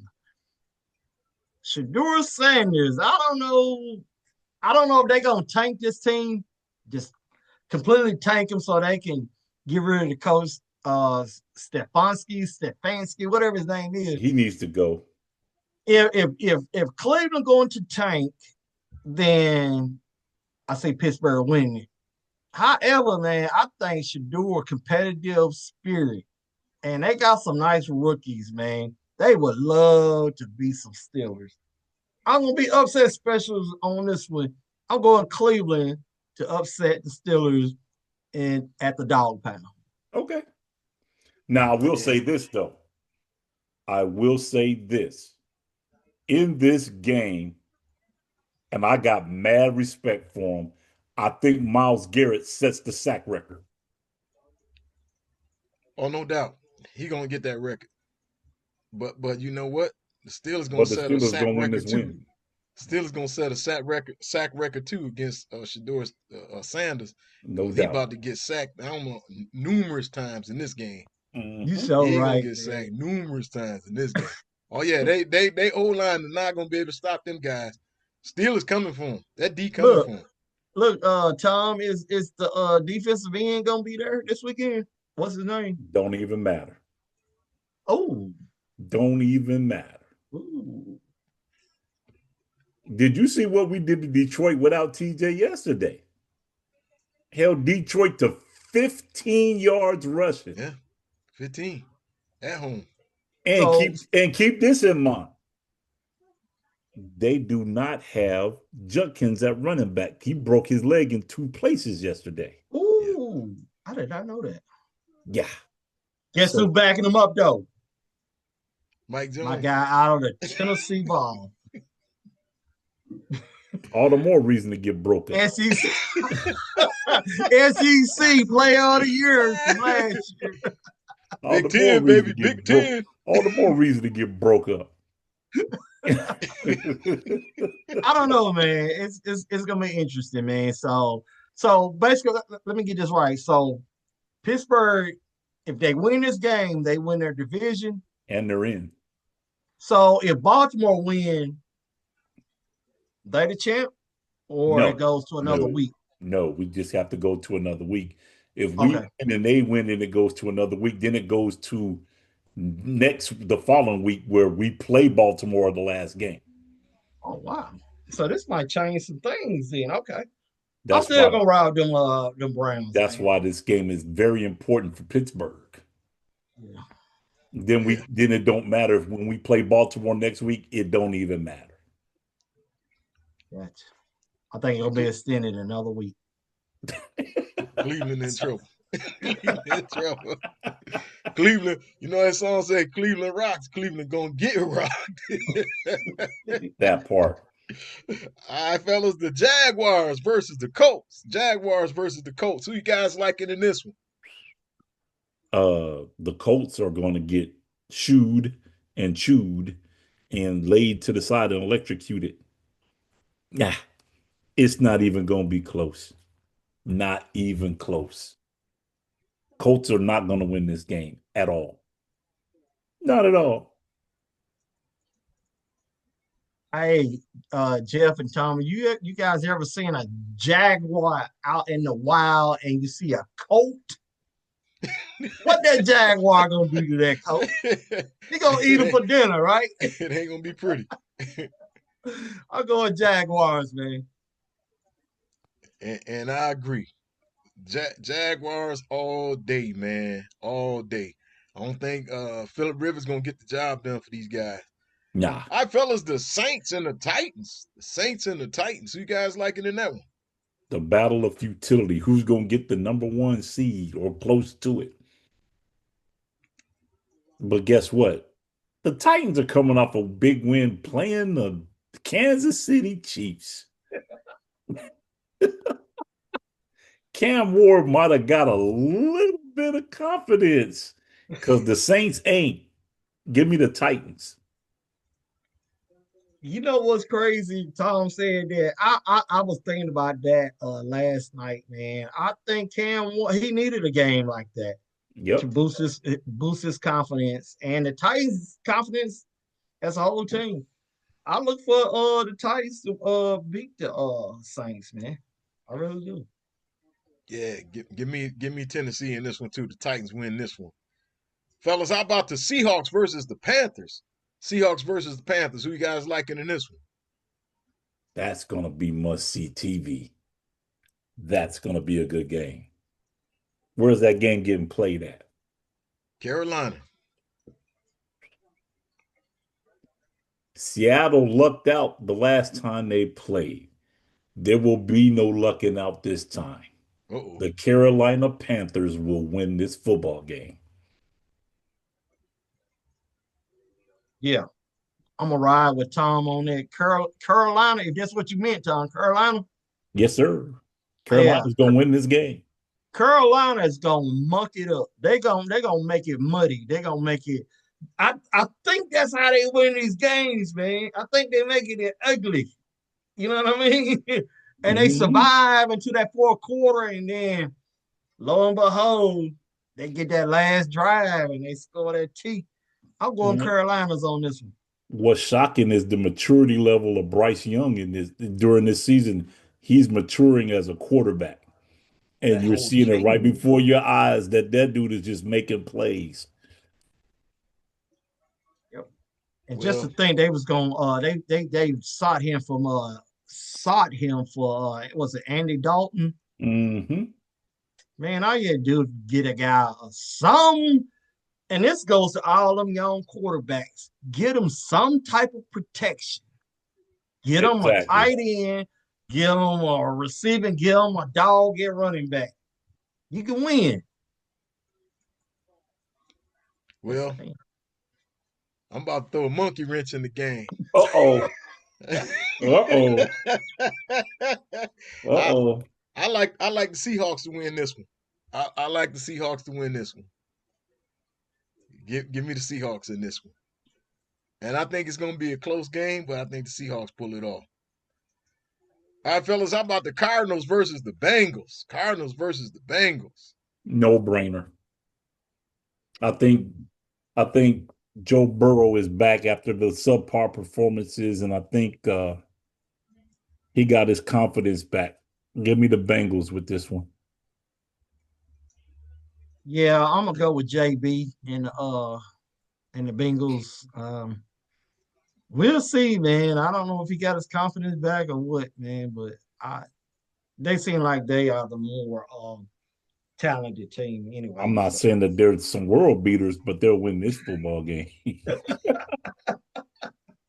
Shador Sanders, I don't know. I don't know if they're gonna tank this team, just completely tank them so they can get rid of the coach, Stefanski, whatever his name is. He needs to go. If Cleveland going to tank, then I say Pittsburgh winning. However, man, I think Shador competitive spirit, and they got some nice rookies, man. They would love to be some Steelers. I'm gonna be upset specials on this one. I'm going Cleveland to upset the Steelers and at the dog pound. Okay. Now I will Yeah. say this though. I will say this. In this game, and I got mad respect for him, I think Myles Garrett sets the sack record. Oh, no doubt. He gonna get that record. But you know what? The Steelers gonna But the set a Steelers sack gonna win this record too. win. Steelers gonna set a sack record too against Shador Sanders. No He doubt. about to get sacked. I don't know numerous times in this game. You Mm-hmm. so He gonna right, get man. sacked numerous times in this game. Oh yeah, they O line is not gonna be able to stop them guys. Steelers coming for him. That D coming Look, for him. look, Tom, is the defensive end gonna be there this weekend? What's his name? Don't even matter. Oh, Don't even matter. ooh. Did you see what we did to Detroit without TJ yesterday? Held Detroit to 15 yards rushing. Yeah, 15 at home. And So, keep this in mind. They do not have Judkins at running back. He broke his leg in two places yesterday. Yeah, ooh, I did not know that. Yeah. Guess So who's backing him up though? Mike My Jones. guy out of the Tennessee ball. all the more reason to get broke up. SEC SEC Player of the Year from last year. All Big the more Ten, reason baby. to get Big broke. Ten. All the more reason to get broke up. I don't know, man. It's gonna be interesting, man. So basically, let me get this right. So Pittsburgh, if they win this game, they win their division. And they're in. So if Baltimore win, they the champ, or it No, goes to another no, week. no. We just have to go to another week. If we Okay. win and they win and it goes to another week, then it goes to the following week where we play Baltimore the last game. Oh wow. So this might change some things then. Okay. I'm That's still why gonna ride them Browns, that's man. why this game is very important for Pittsburgh. Yeah. Yeah. Then it don't matter if when we play Baltimore next week, it don't even matter. Gotcha. I think it'll be extended another week. Cleveland in trouble. Cleveland in trouble. Cleveland, you know that song say Cleveland rocks. Cleveland gonna get rocked. That part. All right, fellas, the Jaguars versus the Colts. Jaguars versus the Colts. Who you guys liking in this one? The Colts are going to get shooed and chewed and laid to the side and electrocuted. Nah, it's not even going to be close. Not even close. Colts are not going to win this game at all. Not at all. Hey, Jeff and Tommy, you guys ever seen a jaguar out in the wild and you see a colt? What that jaguar gonna do to that colt? He gonna eat him for dinner, right? It ain't gonna be pretty. I'm going Jaguars, man. And I agree. Jaguars all day, man. All day. I don't think Philip Rivers gonna get the job done for these guys. Nah. All right, fellas, the Saints and the Titans. The Saints and the Titans. Who you guys liking in that one? The battle of futility. Who's going to get the number 1 seed or close to it? But guess what? The Titans are coming off a big win playing the Kansas City Chiefs. Cam Ward might have got a little bit of confidence because the Saints ain't. Give me the Titans. You know what's crazy? Tom said that. I was thinking about that last night, man. I think he needed a game like that to Yep. boost his confidence and the Titans' confidence as a whole team. I look for the Titans to beat the Saints, man. I really do. Yeah, give me Tennessee in this one too. The Titans win this one. Fellas, how about the Seahawks versus the Panthers? Seahawks versus the Panthers. Who you guys liking in this one? That's going to be must-see TV. That's going to be a good game. Where's that game getting played at? Carolina. Seattle lucked out the last time they played. There will be no lucking out this time. Uh-oh. The Carolina Panthers will win this football game. Yeah. I'm going to ride with Tom on that. Carolina, if that's what you meant, Tom, Carolina. Yes, sir. Carolina's going to win this game. Carolina is going to muck it up. They're gonna make it muddy. They're going to make it. I think that's how they win these games, man. I think they're making it ugly. You know what I mean? And they survive into that fourth quarter, and then lo and behold, they get that last drive and they score that T. I'm going Carolinas on this one. What's shocking is the maturity level of Bryce Young during this season. He's maturing as a quarterback. And you're seeing it right before your eyes that dude is just making plays. Yep. And just to think they was going they sought him for was it Andy Dalton? Mm-hmm. Man, all you had to do is get a guy some, and this goes to all them young quarterbacks. Get them some type of protection. Get them a tight end, get them a receiving, get them a dog at running back. You can win. Well, I'm about to throw a monkey wrench in the game. Uh-oh. Uh-oh. Uh-oh. I like the Seahawks to win this one. I like the Seahawks to win this one. Give me the Seahawks in this one. And I think it's going to be a close game, but I think the Seahawks pull it off. All right, fellas, how about the Cardinals versus the Bengals? Cardinals versus the Bengals. No brainer. I think Joe Burrow is back after the subpar performances, and I think he got his confidence back. Give me the Bengals with this one. Yeah, I'm gonna go with JB and the Bengals. We'll see, man. I don't know if he got his confidence back or what, man, but they seem like they are the more talented team anyway. I'm not saying that they're some world beaters, but they'll win this football game.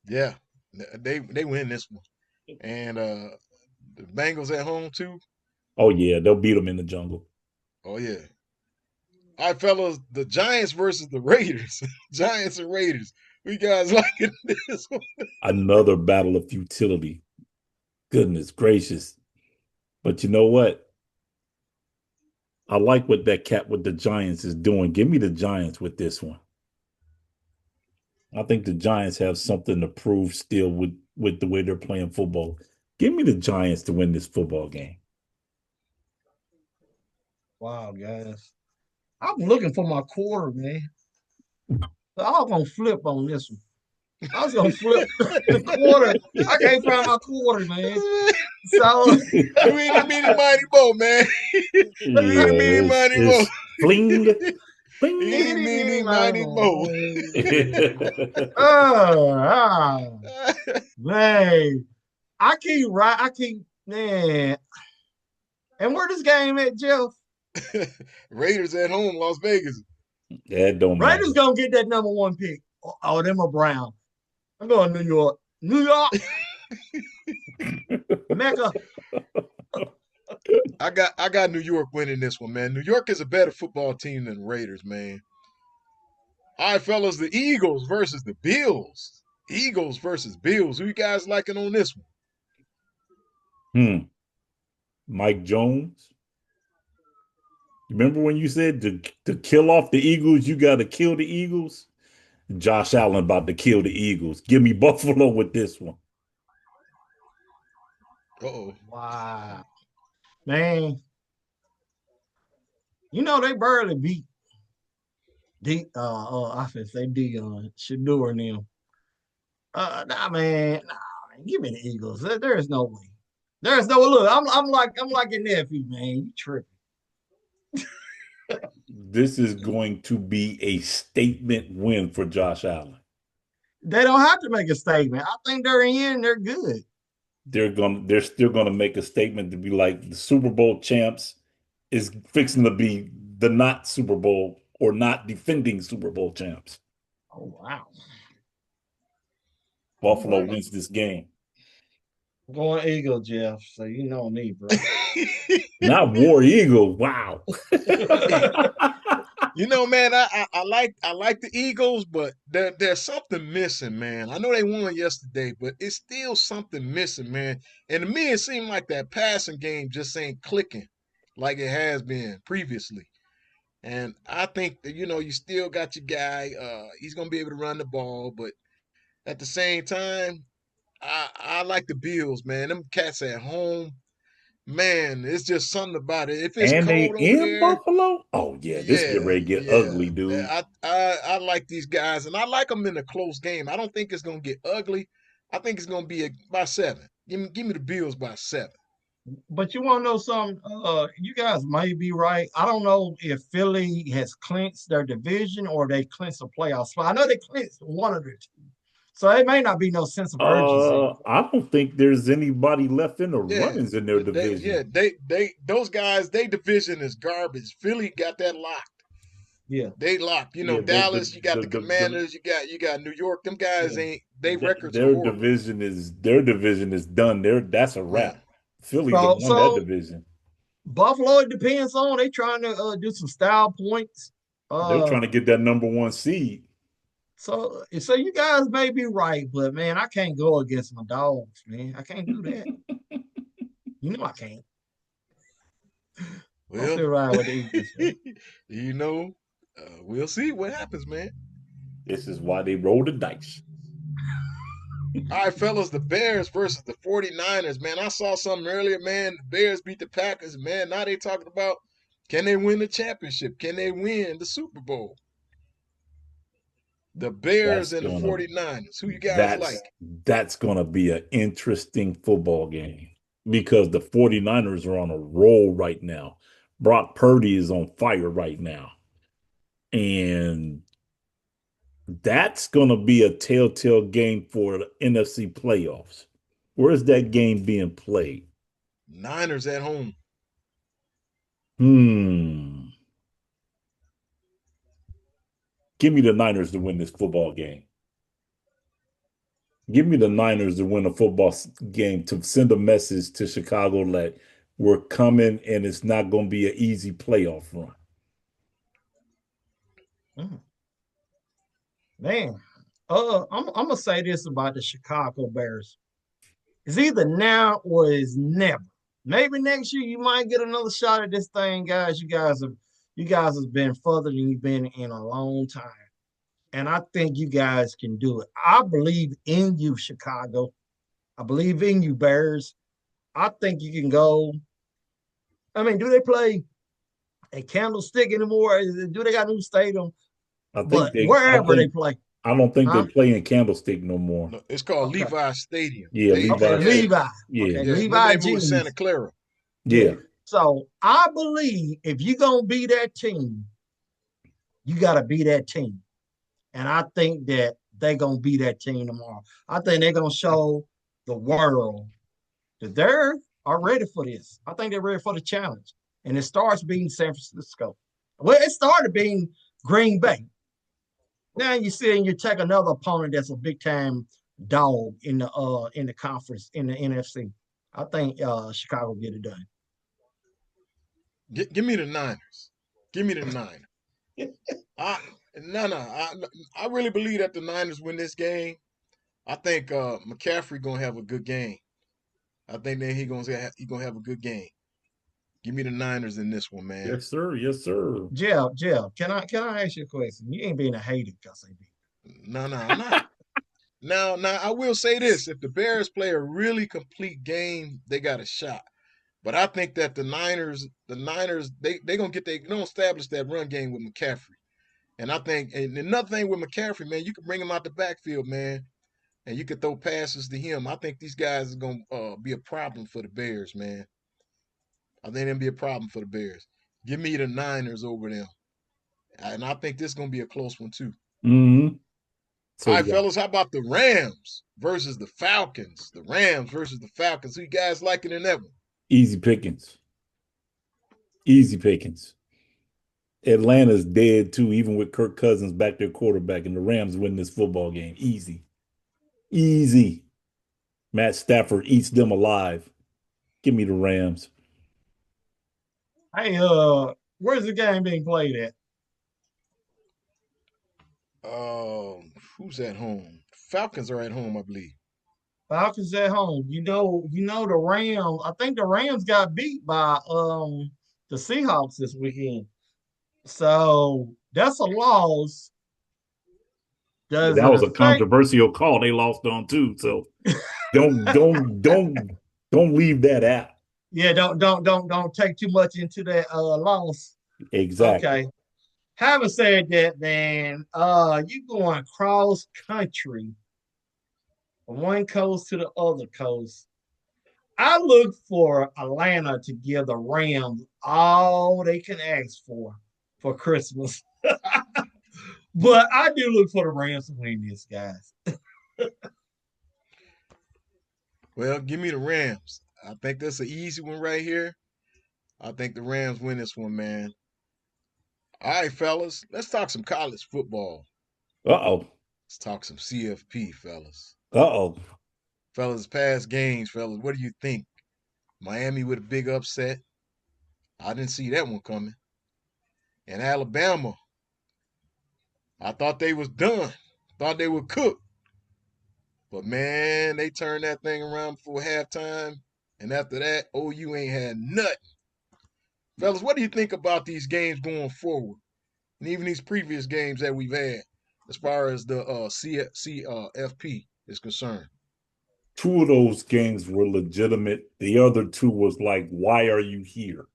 Yeah, they win this one. And the Bengals at home too? Oh, yeah, they'll beat them in the jungle. Oh, yeah. All right, fellas, the Giants versus the Raiders. Giants and Raiders. We guys liking this one? Another battle of futility. Goodness gracious. But you know what? I like what that cat with the Giants is doing. Give me the Giants with this one. I think the Giants have something to prove still with the way they're playing football. Give me the Giants to win this football game. Wow, guys. I'm looking for my quarter, man. I was going to flip on this one. I was going to flip the quarter. I can't find my quarter, man. So we ain't meaning mighty mo, man. We ain't meaning mighty mo. Fling. Meaning mighty mo. Man. I keep, man. And where this game at, Jeff? Raiders at home, Las Vegas. That don't matter. Raiders gonna get that number 1 pick. Oh, them a Brown. I'm going New York. New York, Mecca. I got New York winning this one, man. New York is a better football team than the Raiders, man. All right, fellas, the Eagles versus the Bills. Eagles versus Bills. Who you guys liking on this one? Mike Jones. Remember when you said to kill off the Eagles, you got to kill the Eagles? Josh Allen about to kill the Eagles. Give me Buffalo with this one. Uh-oh. Wow. Man, they barely beat offense. They Shador and them. Nah, man. Nah, give me the Eagles. There is no way. There's no look. I'm like your nephew, man. You tripping. This is going to be a statement win for Josh Allen. They don't have to make a statement. I think they're in. They're good. They're still gonna make a statement to be like the Super Bowl champs is fixing to be the not Super Bowl or not defending Super Bowl champs. Oh wow. Buffalo wins this game. I'm going Eagle, Jeff. So you know me, bro. Not War Eagle. Wow. You know, man, I like the Eagles, but there's something missing, man. I know they won yesterday, but it's still something missing, man. And to me, it seemed like that passing game just ain't clicking like it has been previously. And I think that, you still got your guy. He's gonna be able to run the ball, but at the same time, I like the Bills, man. Them cats at home, man, it's just something about it. If it's And they cold over in there, Buffalo? Oh yeah, this get yeah, ready to get yeah. ugly, dude. I like these guys, and I like them in a close game. I don't think it's gonna get ugly. I think it's gonna be by 7. Give me the Bills by 7. But you want to know something? You guys may be right. I don't know if Philly has clinched their division or they clinched a playoff spot. I know they clinched one of the two, so it may not be no sense of urgency. I don't think there's anybody left in the Yeah, runnings in their division. they those guys, they division is garbage. Philly got that locked. Yeah, They locked. Yeah, Dallas, you got the Commanders, you got New York. Them guys yeah. ain't. They records are their horrible. division is done. That's a Yeah. wrap. Philly So, done won that so division. Buffalo, it depends on they trying to do some style points. They're trying to get that number 1 seed. So you guys may be right, but man, I can't go against my dogs, man. I can't do that. I can't. I'm Well, still riding with the Eagles, man. We'll see what happens, man. This is why they roll the dice. All right, fellas, the Bears versus the 49ers, man. I saw something earlier, man. The Bears beat the Packers, man. Now they talking about, can they win the championship? Can they win the Super Bowl? The Bears and the 49ers. Who you guys like? That's going to be an interesting football game because the 49ers are on a roll right now. Brock Purdy is on fire right now. And that's going to be a telltale game for the NFC playoffs. Where is that game being played? Niners at home. Give me the Niners to win this football game. Give me the Niners to win a football game to send a message to Chicago that we're coming and it's not going to be an easy playoff run. Man, I'm gonna say this about the Chicago Bears. It's either now or it's never. Maybe next year you might get another shot at this thing, guys. You guys have been further than you've been in a long time. And I think you guys can do it. I believe in you, Chicago. I believe in you, Bears. I think you can go. I mean, do they play a Candlestick anymore? Do they got a new stadium? But wherever they play. I don't think they play in Candlestick no more. No, it's called Levi Stadium. Yeah, Levi. Yeah. Okay, Yeah, Levi they moved Santa Clara. Yeah. So I believe if you're going to be that team, you got to be that team. And I think that they're going to be that team tomorrow. I think they're going to show the world that they are ready for this. I think they're ready for the challenge. And it starts being San Francisco. Well, it started being Green Bay. Now you see and you take another opponent that's a big-time dog in the conference in the NFC. I think Chicago get it done. Give me the Niners. Give me the Niners. I no no. I really believe that the Niners win this game. I think McCaffrey gonna have a good game. I think that he gonna have a good game. Give me the Niners in this one, man. Yes, sir. Yes, sir. Jeff, can I ask you a question? You ain't being a hater because they beat. No, no, I'm not. Now, I will say this: if the Bears play a really complete game, they got a shot. But I think that the Niners, they gonna establish that run game with McCaffrey. And I think, and another thing with McCaffrey, man, you can bring him out the backfield, man, and you can throw passes to him. I think these guys are gonna be a problem for the Bears, man. I think they'll be a problem for the Bears. Give me the Niners over them, and I think this is gonna be a close one too. Mm-hmm. All So right, yeah, fellas, how about the Rams versus the Falcons? The Rams versus the Falcons. Who you guys liking in that one? easy pickings. Easy pickings. Atlanta's dead too, even with Kirk Cousins back their quarterback, and the Rams win this football game. Easy. Easy. Matt Stafford eats them alive. Give me the Rams. Hey, where's the game being played at? Who's at home? Falcons are at home, I believe. Falcons at home. You know the Rams. I think the Rams got beat by the Seahawks this weekend. So that's a loss. Yeah, Does that it was a affect? controversial call they lost on too. So don't leave that out. Yeah, don't take too much into that loss. Exactly. Okay. Having said that, then you going cross country from one coast to the other coast. I look for Atlanta to give the Rams all they can ask for Christmas. But I do look for the Rams to win this, guys. Well, give me the Rams. I think that's an easy one right here. I think the Rams win this one, man. All right, fellas, let's talk some college football. Uh-oh. Let's talk some CFP, fellas. Uh-oh. Fellas, past games, fellas, what do you think? Miami with a big upset. I didn't see that one coming. And Alabama, I thought they was done. Thought they were cooked. But man, they turned that thing around before halftime. And after that, OU ain't had nothing. Fellas, what do you think about these games going forward? And even these previous games that we've had as far as the CFP is concerned. Two of those games were legitimate. The other two was like, why are you here?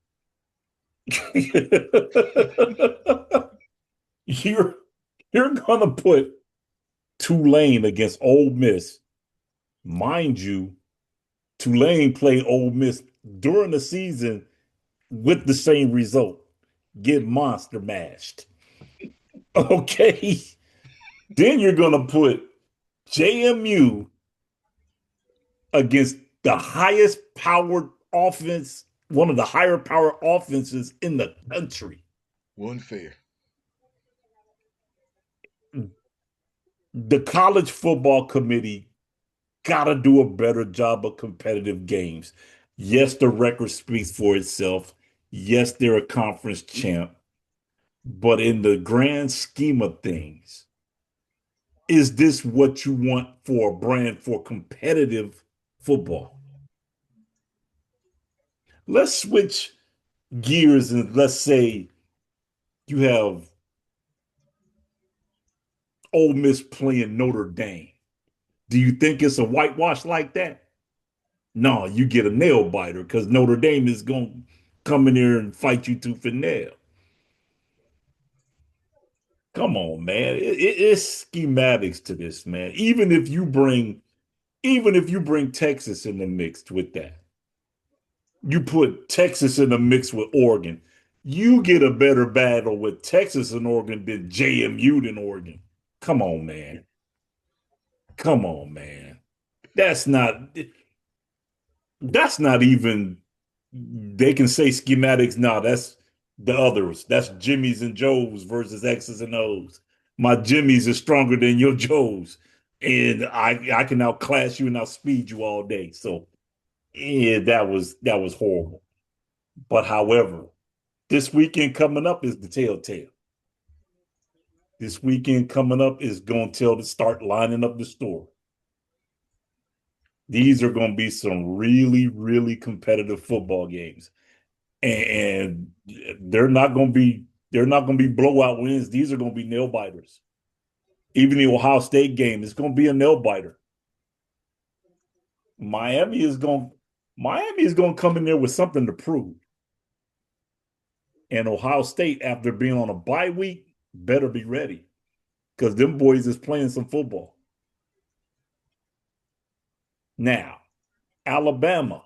you're you're gonna put Tulane against Ole Miss. Mind you, Tulane played Ole Miss during the season with the same result. Get monster mashed. Okay. Then you're gonna put JMU against the highest powered offense, one of the higher power offenses in the country. Wasn't fair. The college football committee got to do a better job of competitive games. Yes, the record speaks for itself. Yes, they're a conference champ. But in the grand scheme of things, is this what you want for a brand for competitive football? Let's switch gears and let's say you have Ole Miss playing Notre Dame. Do you think it's a whitewash like that? No, you get a nail biter because Notre Dame is going to come in here and fight you tooth and nail. Come on, man. It's schematics to this, man. Even if you bring Texas in the mix with that, you put Texas in the mix with Oregon, you get a better battle with Texas and Oregon than JMU than Oregon. Come on, man. Come on, man. That's not that's not even they can say schematics. No, that's the others. That's Jimmy's and Joe's versus X's and O's. My Jimmy's is stronger than your Joe's. and I can outclass you and outspeed you all day. So yeah, that was horrible. But however, this weekend coming up is the telltale. This weekend coming up is going to tell to start lining up the store. These are going to be some really, really competitive football games, and they're not going to be blowout wins. These are going to be nail biters. Even the Ohio State game is going to be a nail biter. Miami is going Miami is going to come in there with something to prove. And Ohio State, after being on a bye week, better be ready because them boys is playing some football. Now, Alabama,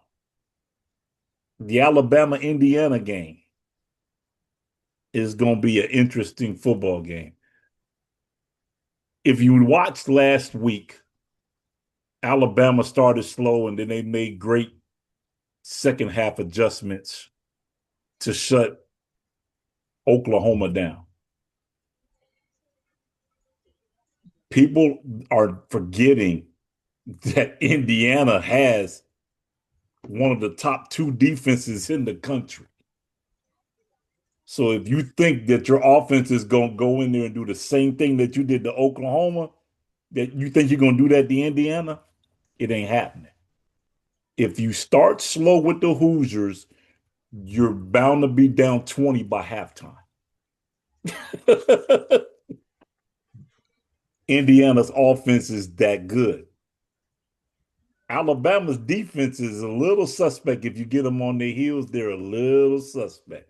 the Alabama-Indiana game is going to be an interesting football game. If you watched last week, Alabama started slow and then they made great second half adjustments to shut Oklahoma down. People are forgetting that Indiana has one of the top two defenses in the country. So if you think that your offense is going to go in there and do the same thing that you did to Oklahoma, that you think you're going to do that to Indiana, it ain't happening. If you start slow with the Hoosiers, you're bound to be down 20 by halftime. Indiana's offense is that good. Alabama's defense is a little suspect. If you get them on their heels, they're a little suspect.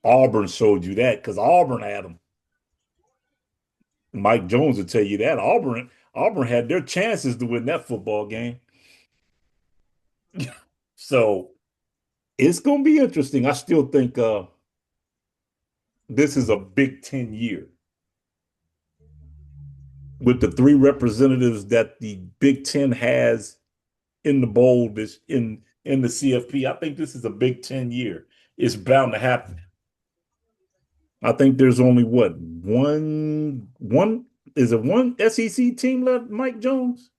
Auburn showed you that because Auburn had them. Mike Jones will tell you that. Auburn had their chances to win that football game. So it's going to be interesting. I still think this is a Big Ten year. With the three representatives that the Big Ten has in the bowl, in the CFP, I think this is a Big Ten year. It's bound to happen. I think there's only one SEC team left, Mike Jones?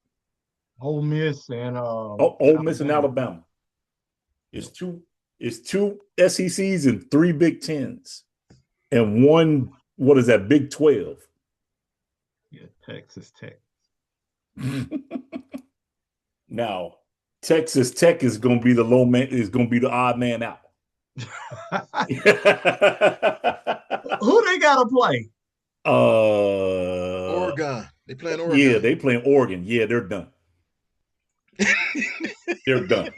Ole Miss and Ole Miss and Alabama. It's two SECs and three Big Tens. And one, what is that, Big 12? Yeah, Texas Tech. Now, Texas Tech is going to be the odd man out. Who they got to play? Oregon. They playing Oregon. Yeah, they playing Oregon. Yeah, they're done. They're done.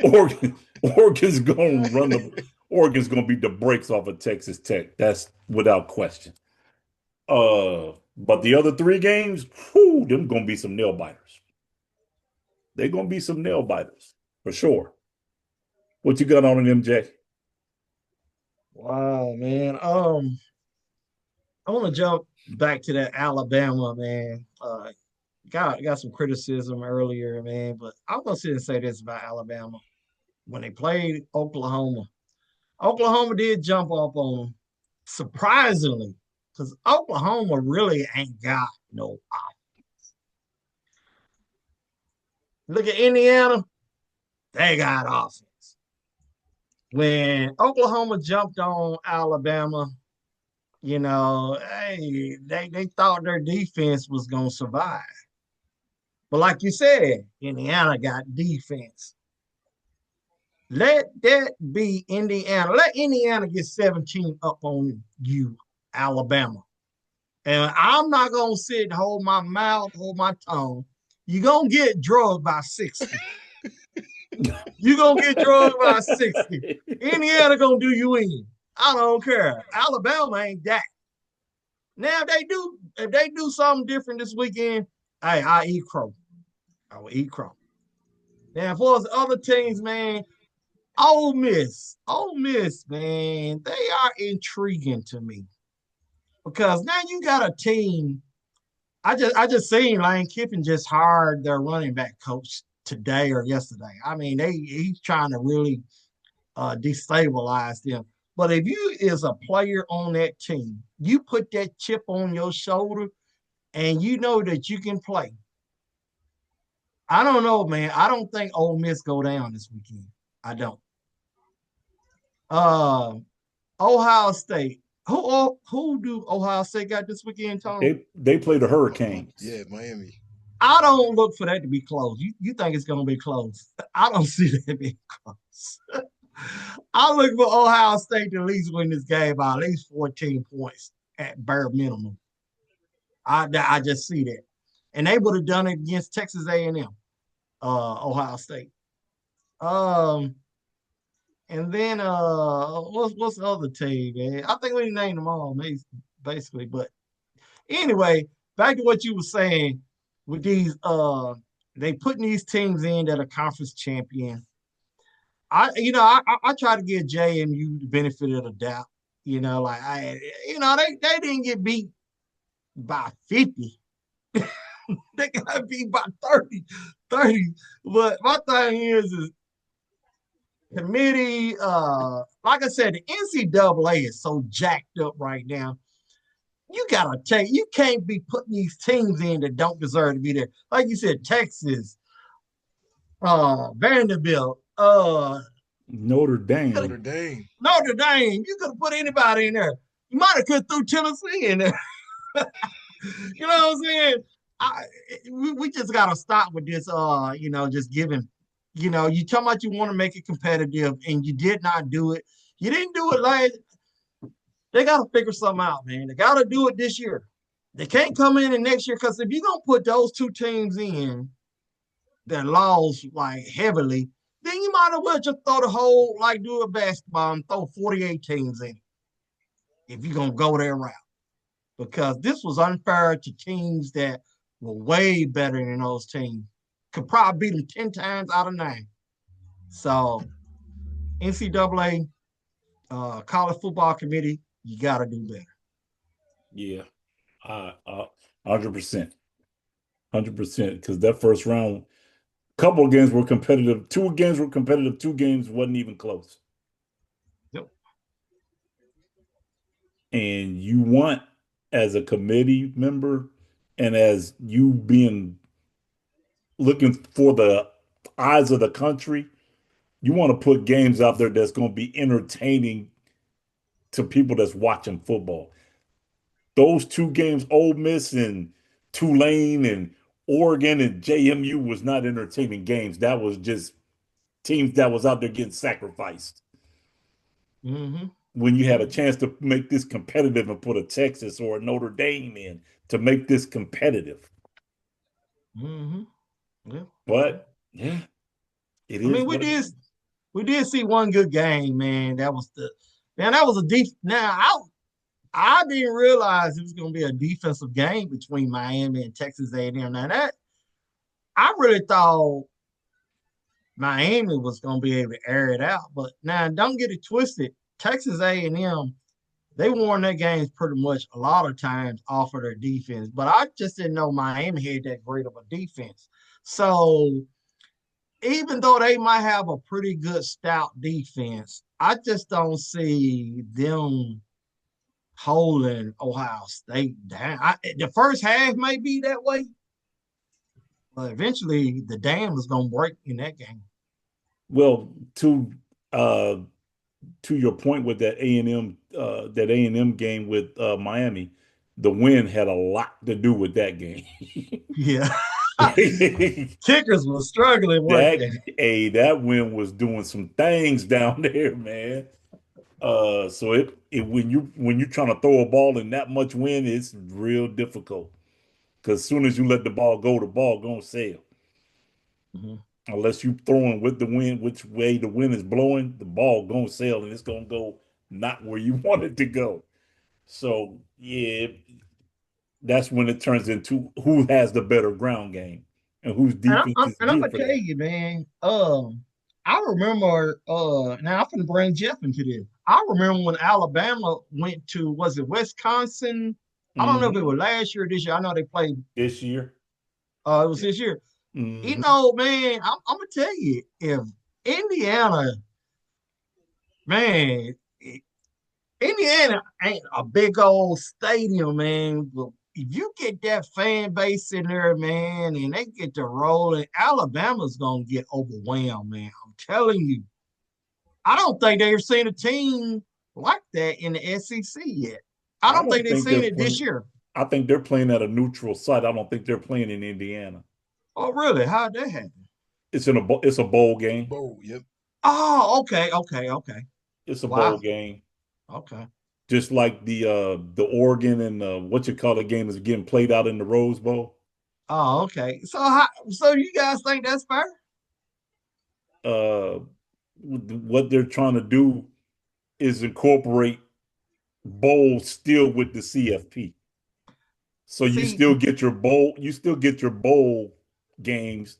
Oregon's going to beat the brakes off of Texas Tech. That's without question. But the other three games, them going to be some nail biters. They're going to be some nail biters for sure. What you got on them, Jay? Wow, man. I want to jump back to that Alabama, man. Got some criticism earlier, man, but I'm gonna sit and say this about Alabama. When they played Oklahoma, Oklahoma did jump up on them, surprisingly, because Oklahoma really ain't got no offense. Look at Indiana, they got offense. When Oklahoma jumped on Alabama, hey, they thought their defense was gonna survive. But like you said, Indiana got defense. Let that be Indiana. Let Indiana get 17 up on you, Alabama. And I'm not going to sit and hold my mouth, hold my tongue. You're going to get drugged by 60. You're going to get drugged by 60. Indiana going to do you in. I don't care. Alabama ain't that. Now, if they do something different this weekend, hey, I eat crow. I will eat crow. Now, for us other teams, man, Ole Miss, man, they are intriguing to me because now you got a team. I just seen Lane Kiffin just hired their running back coach today or yesterday. I mean, he's trying to really destabilize them. But if you is a player on that team, you put that chip on your shoulder, and you know that you can play. I don't know, man. I don't think Ole Miss go down this weekend. I don't. Uh, Ohio State. Who do Ohio State got this weekend, Tony? They play the Hurricanes. Yeah, Miami. I don't look for that to be close. You think it's going to be close? I don't see that being close. I look for Ohio State to at least win this game by at least 14 points at bare minimum. I just see that, and they would have done it against Texas A&M, Ohio State. Um, and then what's the other team, man? I think we named them all, basically. But anyway, back to what you were saying with these they putting these teams in that are conference champion. I try to give JMU the benefit of the doubt. They didn't get beat by 50. They got beat by 30. But my thing is committee, like I said, the NCAA is so jacked up right now. You can't be putting these teams in that don't deserve to be there. Like you said, Texas, Vanderbilt, Notre Dame. Notre Dame. Notre Dame. You could have put anybody in there. You might have could threw Tennessee in there. You know what I'm saying? We just gotta stop with this. Just giving. You talking about you want to make it competitive, and you did not do it. You didn't do it last. They gotta figure something out, man. They gotta do it this year. They can't come in and next year because if you're gonna put those two teams in that lost like heavily, then you might as well just throw the whole do a basketball and throw 48 teams in if you're gonna go that route. Because this was unfair to teams that were way better than those teams. Could probably beat them 10 times out of 9. So, NCAA, College Football Committee, you got to do better. Yeah, 100%. 100%. Because that first round, couple of games were competitive. 2 games were competitive. 2 games wasn't even close. Yep. And you want, as a committee member and as you being looking for the eyes of the country, you want to put games out there that's going to be entertaining to people that's watching football. Those 2 games, Ole Miss and Tulane and Oregon and JMU, was not entertaining games. That was just teams that was out there getting sacrificed. Mm-hmm. When you had a chance to make this competitive and put a Texas or a Notre Dame in to make this competitive. Mm-hmm. Yeah. But yeah, it is. I mean, we did see one good game, man. That was a deep. Now I didn't realize it was going to be a defensive game between Miami and Texas A&M. Now that I really thought Miami was going to be able to air it out, but now don't get it twisted. Texas A&M, they won their games pretty much a lot of times off of their defense, but I just didn't know Miami had that great of a defense. So even though they might have a pretty good stout defense, I just don't see them holding Ohio State down. The first half may be that way, but eventually the dam is going to break in that game. Well, to your point with that A&M game with Miami, the win had a lot to do with that game. Yeah. Kickers were struggling. That win was doing some things down there, man. So when you're trying to throw a ball in that much wind, it's real difficult. Because as soon as you let the ball gonna sail. Mm-hmm. Unless you throwing with the wind, which way the wind is blowing, the ball gonna sail and it's gonna go not where you want it to go. So yeah, that's when it turns into who has the better ground game and whose defense is and I'm good gonna for tell that. you, man. I remember. Now I'm gonna bring Jeff into this. I remember when Alabama went to, was it Wisconsin? I don't know if it was last year or this year. I know they played this year. It was this year. Mm-hmm. Man, I'm gonna tell you, if Indiana, man, Indiana ain't a big old stadium, man. if you get that fan base in there, man, and they get to rolling, Alabama's gonna get overwhelmed, man. I'm telling you. I don't think they've seen a team like that in the SEC yet. I I don't think don't they've think seen they're it this playing. year. I think they're playing at a neutral site. I don't think they're playing in Indiana. Oh, really? How'd that happen? It's a bowl game. Bowl, yep. Oh, okay. It's a bowl Wow. game. Okay. Just like the Oregon and what you call it game is getting played out in the Rose Bowl. Oh, okay. So you guys think that's fair? Uh, what they're trying to do is incorporate bowls still with the CFP. So See, you still get your bowl games,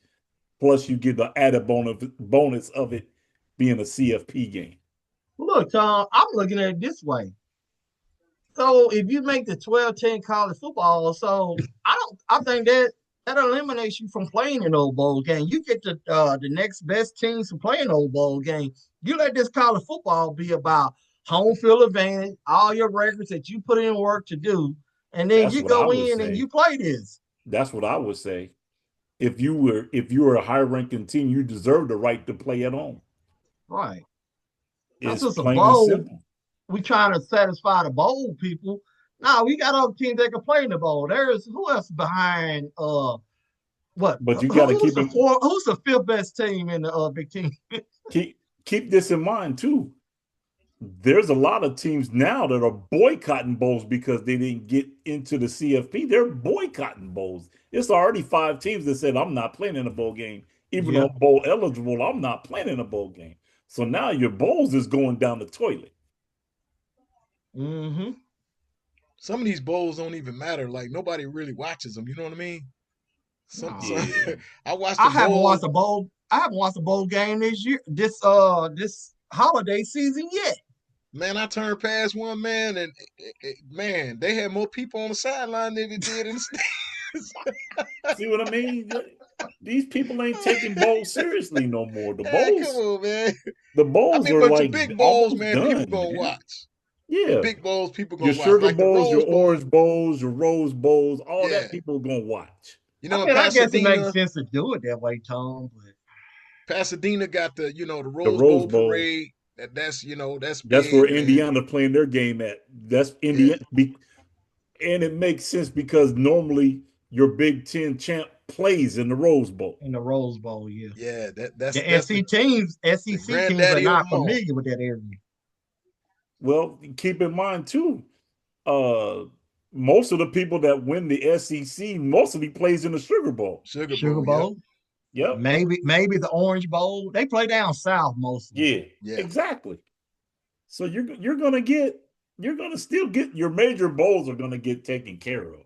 plus you get the added bonus of it being a CFP game. look, Tom, I'm looking at it this way. So if you make the 12-10 college football, so I think that eliminates you from playing an old bowl game. You get the next best teams to play an old bowl game. You let this college football be about home field advantage, all your records that you put in work to do, and then That's you what I go would in and say. you play this. That's what I would say. If you were a high ranking team, you deserve the right to play at home. Right. That's It's just a plain and bowl. simple. We trying to satisfy the bowl people. Now we got other teams that can play in the bowl. There's who else behind what? But you got to Who's the fifth best team in the Big Ten? keep this in mind too. There's a lot of teams now that are boycotting bowls because they didn't get into the CFP. They're boycotting bowls. It's already 5 teams that said, I'm not playing in a bowl game. Even though Yeah. I'm bowl eligible, I'm not playing in a bowl game. So now your bowls is going down the toilet. Mm-hmm. Some of these bowls don't even matter. Like nobody really watches them. You know what I mean? Some No. Yeah. I watched I the haven't watched bowl. a bowl. I haven't watched a bowl game this year, this holiday season yet. Man, I turned past one man, and man, they had more people on the sideline than it did in the stands. See what I mean? These people ain't taking bowls seriously no more. Hey, come on, man. The I bowls mean, are but your like big bowls, almost man, people done, gonna man. watch. Your Yeah. big bowls, people Your gonna watch. sugar Like the bowls, Rose your Bowl. orange bowls, your rose bowls, all Yeah, that people gonna watch. you I know, in mean, I guess it makes Pasadena, sense to do it that way, Tom. But Pasadena got the The Rose Rose Bowl Bowl, parade. That's that's where big, man. Indiana playing their game at. That's Yeah, Indiana, and it makes sense because normally your Big Ten champ plays in the Rose Bowl. in the Rose Bowl, yeah. yeah. That's The that's SC teams, the SEC teams are granddaddy of not them all. familiar with that area. Well, keep in mind too, uh, most of the people that win the SEC mostly plays in the Sugar Bowl. Sugar Sugar Bowl. Yep. Bowl, Yep. maybe the Orange Bowl. They play down south mostly. Yeah. Yeah. Exactly. So you're gonna still get your major bowls are gonna get taken care of.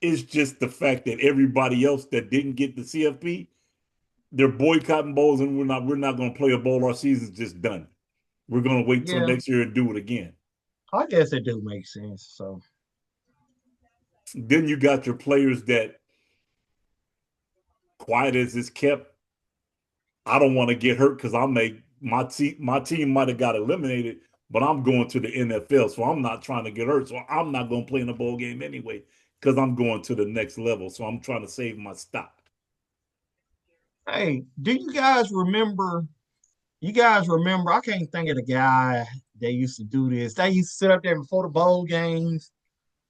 It's just the fact that everybody else that didn't get the CFP, they're boycotting bowls, and we're not gonna play a bowl. Our season's just done. We're gonna wait till Yeah, next year and do it again. I guess it do make sense. So Then you got your players that, quiet as it's kept, I don't want to get hurt because my team might have got eliminated, but I'm going to the NFL, so I'm not trying to get hurt. So I'm not going to play in a bowl game anyway because I'm going to the next level. So I'm trying to save my stock. hey, do you guys remember? You guys remember? I can't think of the guy that used to do this. They used to sit up there before the bowl games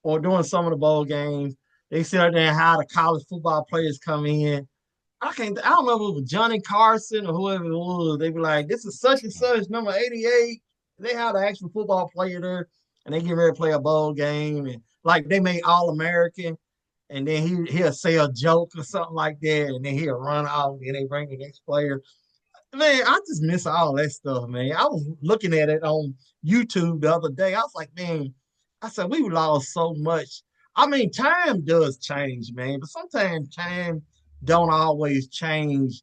or during some of the bowl games. They sit up there and how the college football players come in. I don't know if it was Johnny Carson or whoever it was. They be like, this is such and such, number 88. They have the actual football player there, and they get ready to play a bowl game. And like they made All American, and then he'll say a joke or something like that, and then he'll run off, and they bring the next player. Man, I just miss all that stuff, man. I was looking at it on YouTube the other day. I was like, man, I said, we lost so much. I mean, time does change, man, but sometimes time don't always change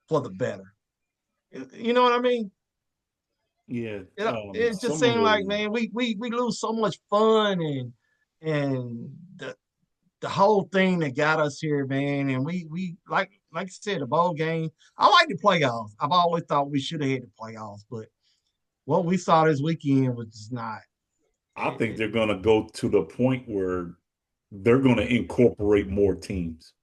for the better. You know what I mean? Yeah, It just some of seemed like, the man, we lose so much fun and the whole thing that got us here, man. And we like I said, the bowl game. I like the playoffs. I've always thought we should have had the playoffs, but what we saw this weekend was just not. I think they're going to go to the point where they're going to incorporate more teams.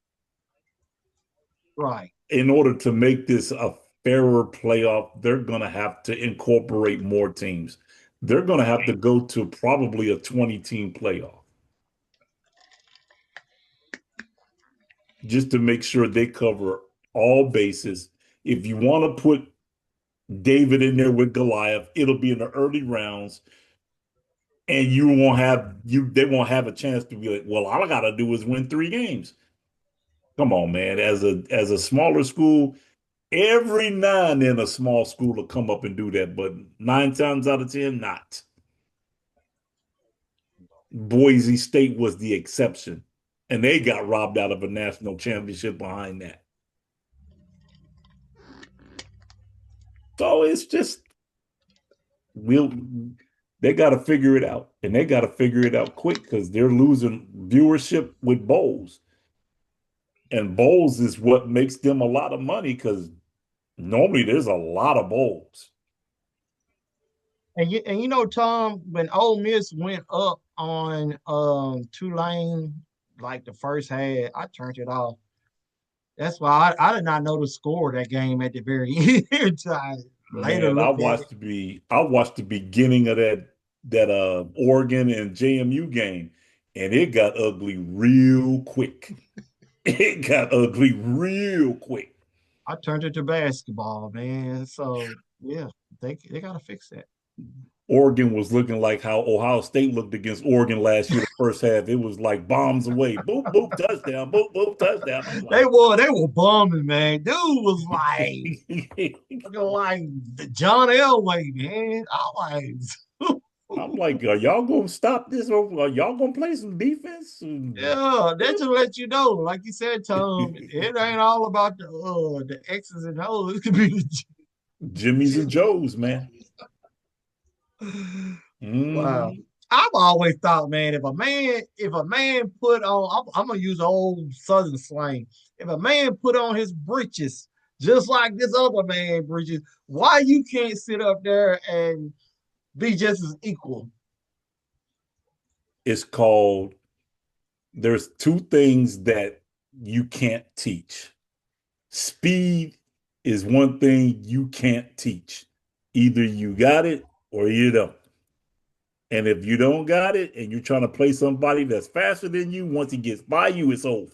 Right. In order to make this a fairer playoff, they're going to have to incorporate more teams. They're going to have to go to probably a 20-team playoff just to make sure they cover all bases. If you want to put David in there with Goliath, it'll be in the early rounds, and they won't have a chance to be like, well, all I gotta do is win 3 games. Come on, man. As a smaller school, every now and then a small school will come up and do that, but 9 times out of 10, not. Boise State was the exception, and they got robbed out of a national championship behind that. So it's just they got to figure it out, and they got to figure it out quick because they're losing viewership with bowls, and bowls is what makes them a lot of money because normally there's a lot of bowls. And you know, Tom, when Ole Miss went up on Tulane, like the first half, I turned it off. That's why I did not know the score of that game at the very end. I later Man, I looked at it. watched the beginning of that Oregon and JMU game, and it got ugly real quick. It got ugly real quick. I turned it to basketball, man. So yeah, they gotta fix that. Oregon was looking like how Ohio State looked against Oregon last year, the first half. It was like bombs away. Boop, boop, touchdown. Boop, boop, touchdown. I'm They like, were bombing, man. Dude was looking like the John Elway, man. I'm like, are y'all gonna stop this, or are y'all gonna play some defense? Yeah, that just let you know, like you said, Tom, it ain't all about the X's and O's. It could be the Jimmy's and Joe's, man. wow. Mhm. I've always thought, man, if a man put on, I'm gonna use old Southern slang. If a man put on his breeches just like this other man breeches, why you can't sit up there and be just as equal? It's called, there's 2 things that you can't teach. Speed is one thing you can't teach. Either you got it or you don't. And if you don't got it and you're trying to play somebody that's faster than you, once he gets by you, it's over.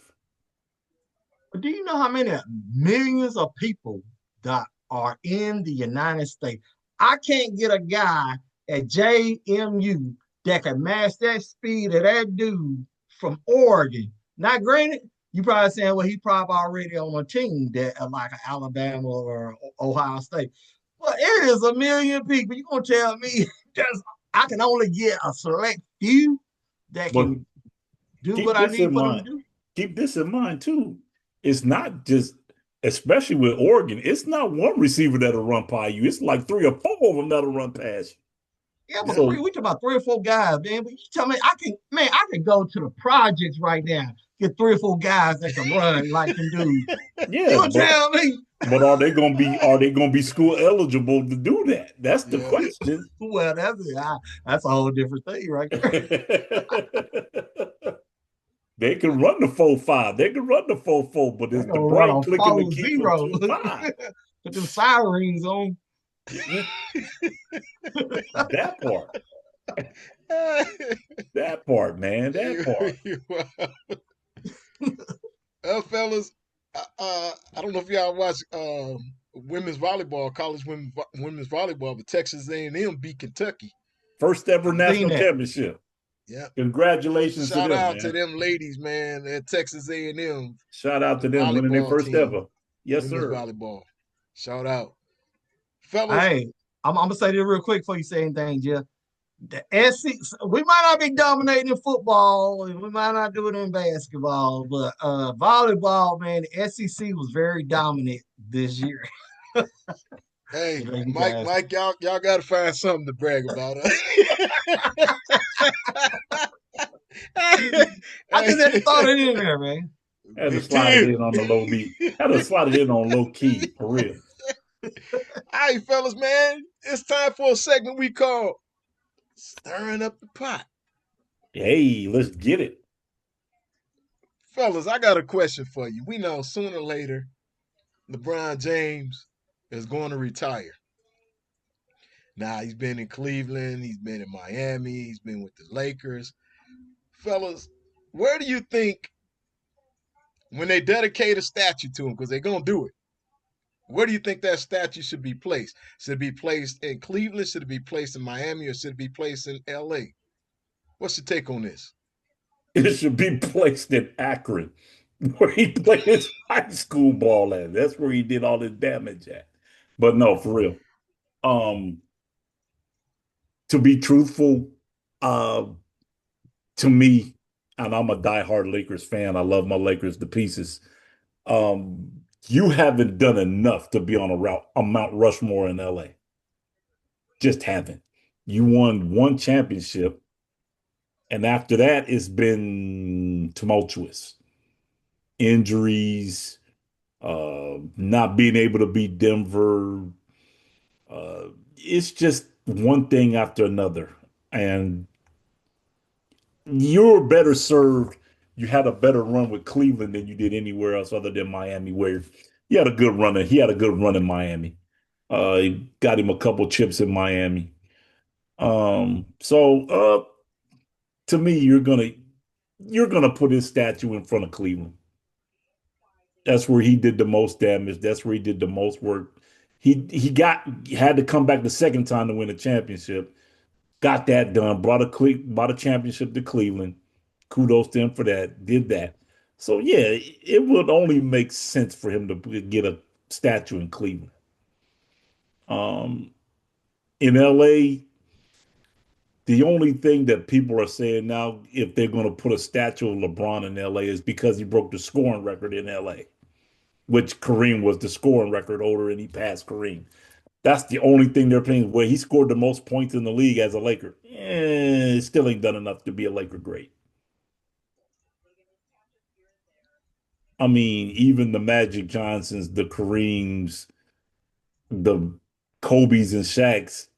But do you know how many millions of people that are in the United States? I can't get a guy at JMU that can match that speed of that dude from Oregon. Now, granted, you probably saying, well, he probably already on a team that like Alabama or Ohio State. But it is a million people. You gonna tell me just I can only get a select few that But can do keep what I this need in for them to mind. do? Keep this in mind too. It's not just, especially with Oregon, it's not one receiver that'll run by you. It's like 3 or 4 of them that'll run past Yeah, you. but So we talking about 3 or 4 guys, man. But you tell me, I can go to the projects right now, get 3 or 4 guys that can run like them dudes. You yeah, gonna tell me? but are they gonna be school eligible to do that? That's the Yeah. question. Well, that's a whole different thing, right there. They can run the 4.5. They can run the 4.4, but They're is the gonna run brain on clicking to keep them 4-0. 2.5? Put them sirens on. That part. That part, man. That part. Fellas, I don't know if y'all watch women's volleyball, women's volleyball, but Texas A&M beat Kentucky. First ever I seen national that. championship. Yeah. Congratulations to Shout them, out to man. them ladies, man, at Texas A&M, Shout out the to them winning their volleyball first team, ever. Yes, women's sir. volleyball. Shout out, fellas. Hey, I'm gonna say this real quick before you say anything, Jeff. The SEC, we might not be dominating in football, and we might not do it in basketball, but volleyball, man, the SEC was very dominant this year. Hey, You Mike, guys, y'all got to find something to brag about. I just had to throw it in there, man. Had to Big slide it Ten. in on the low beat. Had to slide it in on low key, for real. All right, fellas, man, it's time for a segment we call Stirring Up the Pot. Hey, let's get it. Fellas, I got a question for you. We know sooner or later LeBron James is going to retire. Now, he's been in Cleveland, he's been in Miami, he's been with the Lakers. Fellas, where do you think when they dedicate a statue to him, because they're going to do it, where do you think that statue should be placed? Should it be placed in Cleveland? Should it be placed in Miami? Or should it be placed in LA? What's your take on this? It should be placed in Akron, where he played his high school ball at. That's where he did all his damage at. But no, for real. Um, to be truthful, uh, to me, and I'm a diehard Lakers fan. I love my Lakers to pieces. Um, you haven't done enough to be on a Mount Rushmore in LA. Just haven't. You won one championship, and after that, it's been tumultuous. Injuries, not being able to beat Denver. It's just one thing after another. And you're better served. You had a better run with Cleveland than you did anywhere else other than Miami, where he had a good run. He had a good run in Miami. He got him a couple chips in Miami. So to me, you're gonna put his statue in front of Cleveland. That's where he did the most damage. That's where he did the most work. He had to come back the second time to win a championship. Got that done. Brought a championship to Cleveland. Kudos to him for that. Did that. So yeah, it would only make sense for him to get a statue in Cleveland. Um, in LA, the only thing that people are saying now, if they're going to put a statue of LeBron in LA, is because he broke the scoring record in LA, which Kareem was the scoring record holder and he passed Kareem. That's the only thing they're playing where he scored the most points in the league as a Laker. Still ain't done enough to be a Laker great. I mean, even the Magic Johnsons, the Kareems, the Kobe's and Shaq's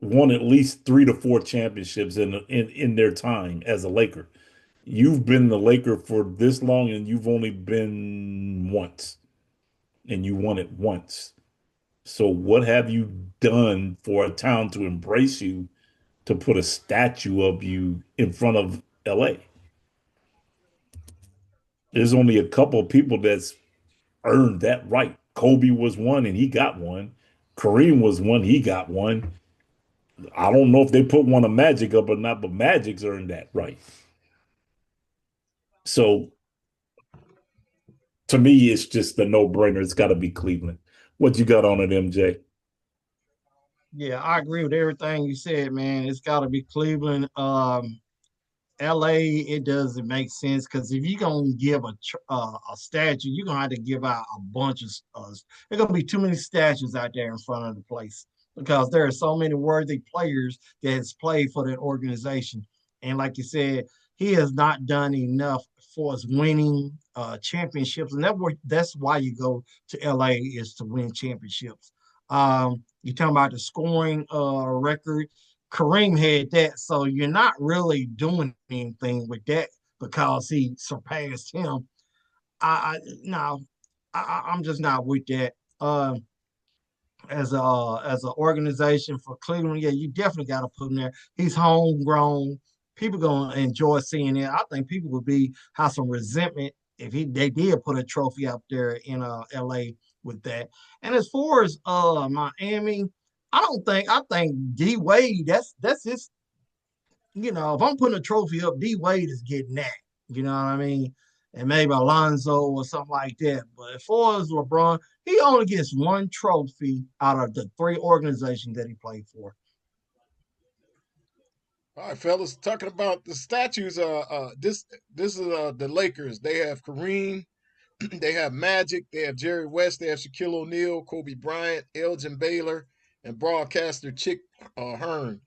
won at least 3 to 4 championships in their time as a Laker. You've been the Laker for this long and you've only been once, and you won it once. So what have you done for a town to embrace you to put a statue of you in front of LA? There's only a couple of people that's earned that right. Kobe was one and he got one. Kareem was one, he got one. I don't know if they put one of Magic up or not, but Magic's earned that right. So to me, it's just a no-brainer. It's got to be Cleveland. What you got on it, MJ? Yeah, I agree with everything you said, man. It's got to be Cleveland. LA, it doesn't make sense because if you're gonna give a statue, you're gonna have to give out a bunch of. There's gonna be too many statues out there in front of the place because there are so many worthy players that has played for that organization. And like you said, he has not done enough for us winning championships, and that's why you go to LA is to win championships. You're talking about the scoring record. Kareem had that, so you're not really doing anything with that because he surpassed him. I no, I'm just not with that. As an organization for Cleveland, yeah, you definitely got to put him there. He's homegrown. People gonna enjoy seeing it. I think people would have some resentment if they did put a trophy up there in LA with that. And as far as Miami, I think D Wade, that's his, if I'm putting a trophy up, D Wade is getting that. You know what I mean? And maybe Alonzo or something like that. But as far as LeBron, he only gets one trophy out of the 3 organizations that he played for. All right, fellas, talking about the statues. This is the Lakers. They have Kareem, they have Magic, they have Jerry West, they have Shaquille O'Neal, Kobe Bryant, Elgin Baylor, and broadcaster Chick Hearn.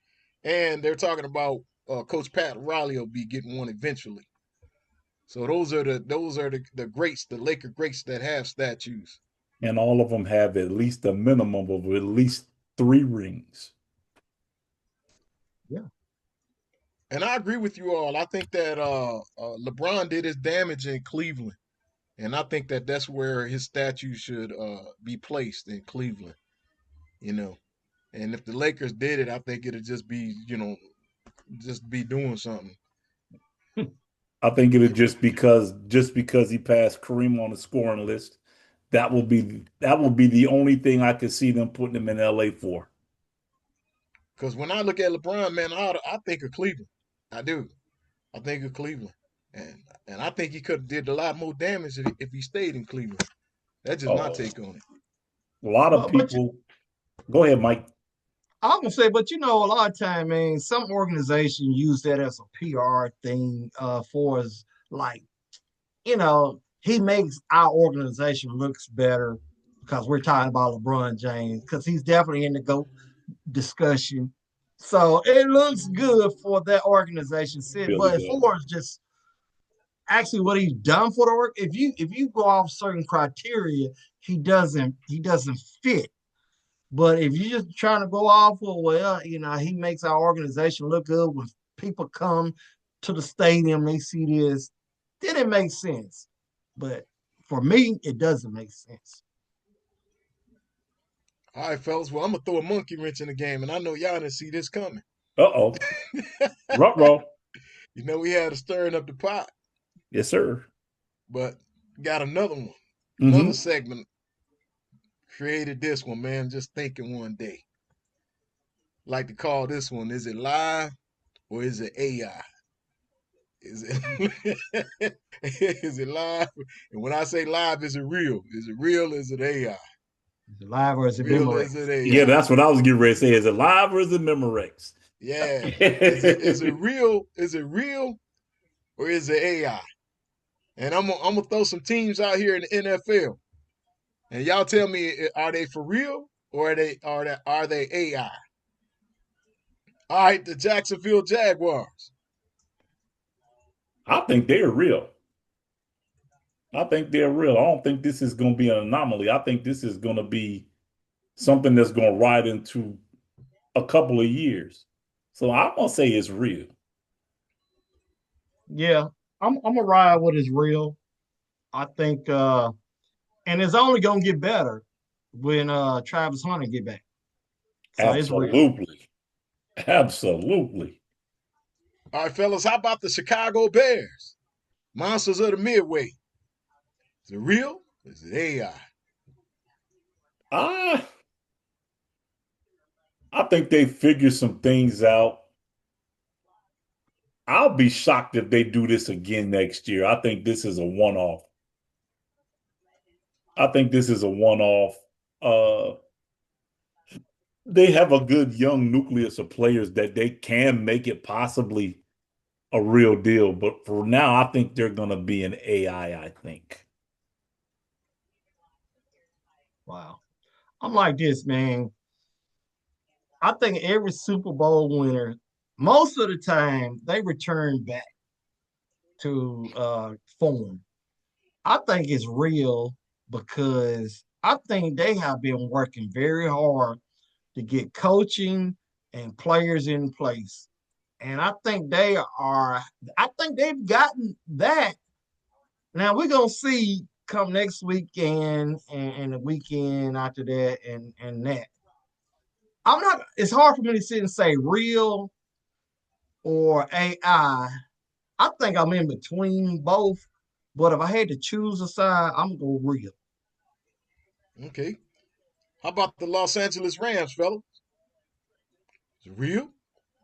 And they're talking about Coach Pat Riley will be getting one eventually. So those are the greats, the Laker greats that have statues. And all of them have at least a minimum of at least 3 rings. Yeah. And I agree with you all. I think that LeBron did his damage in Cleveland, and I think that that's where his statue should be placed in Cleveland. You know, and if the Lakers did it, I think it'd just be just be doing something. I think it'll just because he passed Kareem on the scoring list, that will be the only thing I could see them putting him in LA for. Because when I look at LeBron, man, I think of Cleveland. I do. I think of Cleveland, and I think he could have did a lot more damage if he stayed in Cleveland. That's just my Oh, take on it. a lot of But people. Go ahead, Mike. I'm gonna say, but a lot of time, man, some organization use that as a PR thing, for us, like, he makes our organization looks better because we're talking about LeBron James, because he's definitely in the GOAT discussion. So it looks good for that organization sit. Really But as good. far as just actually what he's done for the work, if you go off certain criteria, he doesn't fit. But if you're just trying to go off of, well, he makes our organization look good when people come to the stadium, they see this, then it makes sense. But for me, it doesn't make sense. All right, fellas. Well, I'm gonna throw a monkey wrench in the game, and I know y'all didn't see this coming. Uh-oh. Ruh-roh. We had a stirring up the pot, Yes, sir. but got another one, another Mm-hmm. segment. Created this one, man. Just thinking one day. Like to call this one: Is it live or is it AI? Is it is it live? And when I say live, is it real? Is it real? Is it AI? Is it live or is it Real? Is it Memorex? Yeah, AI? that's what I was getting ready to say. Is it live or is it Memorex? Yeah. Is it real? Is it real or is it AI? And I'm gonna throw some teams out here in the NFL, and y'all tell me, are they for real or are they AI? All right, the Jacksonville Jaguars. I think they're real. I think they're real. I don't think this is going to be an anomaly. I think this is going to be something that's going to ride into a couple of years. So I'm going to say it's real. Yeah, I'm gonna ride what is real. I think, and it's only gonna get better when Travis Hunter get back. So it's real. Absolutely. Absolutely. All right, fellas, how about the Chicago Bears? Monsters of the Midway. Is it real? Is it AI? I I think they figure some things out. I'll be shocked if they do this again next year. I think this is a one-off. I think this is a one-off. Uh, they have a good young nucleus of players that they can make it possibly a real deal. But for now, I think they're going to be an AI, I think. Wow. I'm like this, man. I think every Super Bowl winner, most of the time, they return back to form. I think it's real because I think they have been working very hard to get coaching and players in place. And I think they've gotten that. Now we're gonna see come next weekend and the weekend after that and that. I'm not, it's hard for me to sit and say real or AI. I think I'm in between both. But if I had to choose a side, I'm gonna go real. Okay. How about the Los Angeles Rams, fellas? Is it real?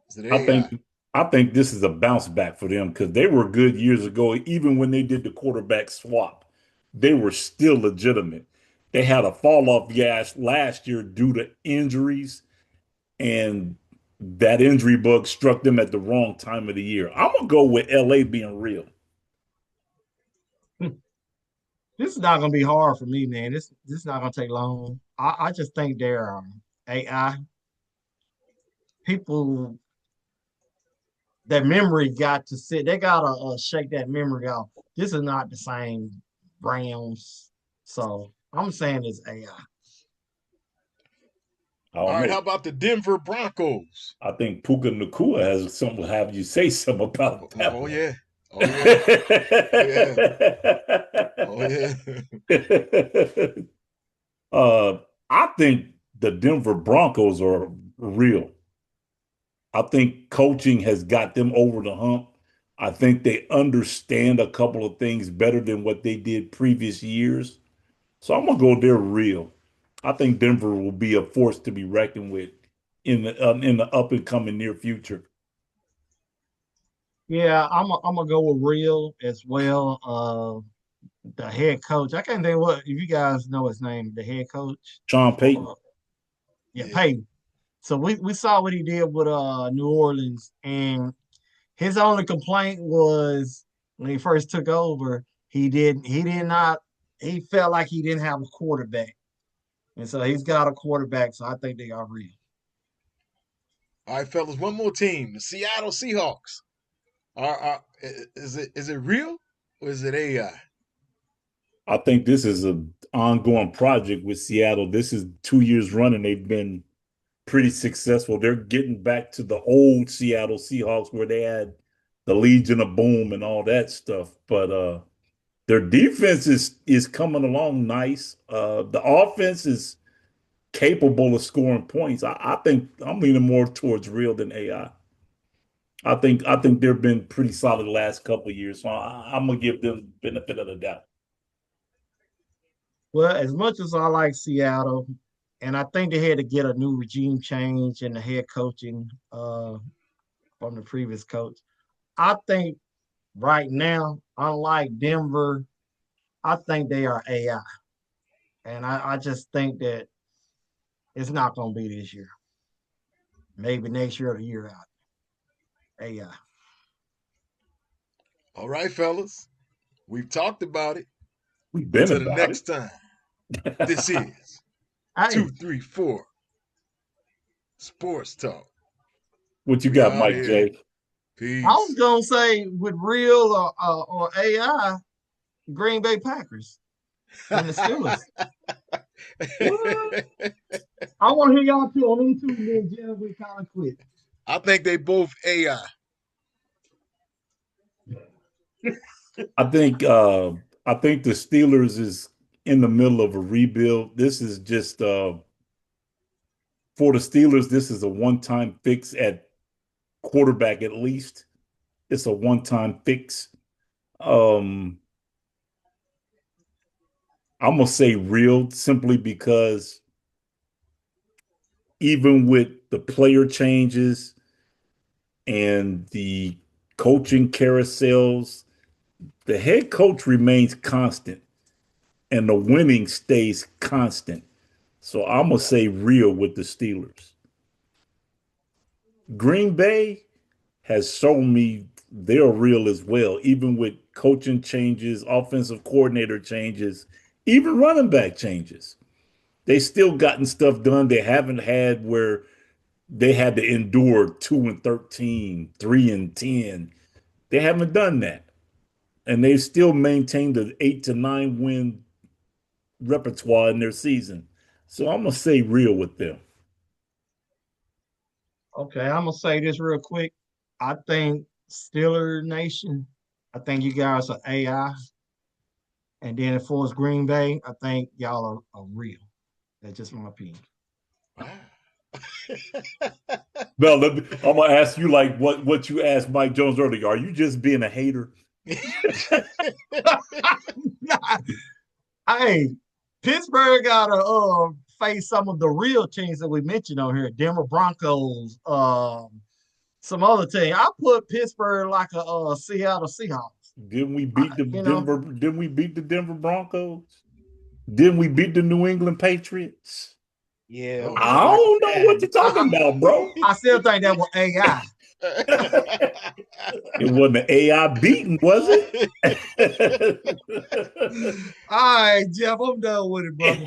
Is it I AI? think I think this is a bounce back for them because they were good years ago. Even when they did the quarterback swap, they were still legitimate. They had a fall off gas last year due to injuries, and that injury bug struck them at the wrong time of the year. I'm gonna go with LA being real. This is not gonna be hard for me, man. This is not gonna take long. I just think they're AI people. That memory got to sit. They gotta shake that memory off. This is not the same Rams, so I'm saying it's AI. I All don't right, know. how about the Denver Broncos? I think Puka Nakua has something to have you say something about that Oh one. yeah, oh yeah, oh yeah, oh yeah. uh, I think the Denver Broncos are real. I think coaching has got them over the hump. I think they understand a couple of things better than what they did previous years. So I'm gonna go there real. I think Denver will be a force to be reckoned with in the up and coming near future. Yeah, I'm gonna go with real as well. The head coach. I can't think what if you guys know his name. The head coach Sean Payton. for yeah, Yeah. Peyton. So we saw what he did with New Orleans, and his only complaint was when he first took over, he did not he felt like he didn't have a quarterback. And so he's got a quarterback, so I think they are real. All right, fellas, one more team, the Seattle Seahawks. Is it real or is it AI? I think this is an ongoing project with Seattle. This is 2 years running. They've been pretty successful. They're getting back to the old Seattle Seahawks where they had the Legion of Boom and all that stuff. But their defense is coming along nice. The offense is capable of scoring points. I think I'm leaning more towards real than AI. I think they've been pretty solid the last couple of years, so I'm gonna give them benefit of the doubt. Well, as much as I like Seattle, and I think they had to get a new regime change in the head coaching from the previous coach. I think right now, unlike Denver, I think they are AI. And I just think that it's not going to be this year. Maybe next year or the year out. AI. All right, fellas, we've talked about it. We've been Until the about next it. time, this is Hey, 234 Sports Talk. What you We got, out Mike here. J? I was Peace. going to say with real or AI, Green Bay Packers and the Steelers. What? I want to hear y'all two on them two, and then Jeff, we kind of quit. I think they both AI. I think the Steelers is in the middle of a rebuild. This is just for the Steelers, this is a one-time fix at quarterback at least. It's a one-time fix. Um, I'm gonna say real simply because even with the player changes and the coaching carousels, the head coach remains constant and the winning stays constant. So I'm gonna say real with the Steelers. Green Bay has shown me they're real as well, even with coaching changes, offensive coordinator changes, even running back changes. They still gotten stuff done they haven't had where they had to endure 2-13, 3-10. They haven't done that. And they've still maintained an 8 to 9 win repertoire in their season. So I'm gonna say real with them. Okay, I'm gonna say this real quick. I think Steeler Nation. I think you guys are AI, and then as far as Green Bay, I think y'all are real. That's just my opinion. Wow. Well, I'm gonna ask you like what you asked Mike Jones earlier. Are you just being a hater? Hey, Pittsburgh gotta face some of the real teams that we mentioned on here. Denver Broncos, some other team. I put Pittsburgh like a Seattle Seahawks. Didn't we beat the You know, Denver? Didn't we beat the Denver Broncos? Didn't we beat the New England Patriots? yeah, Oh, but I like don't know I what said, you're talking about, bro. I still think that was AI. It wasn't an AI beating, was All right, Jeff, I'm done with it, brother.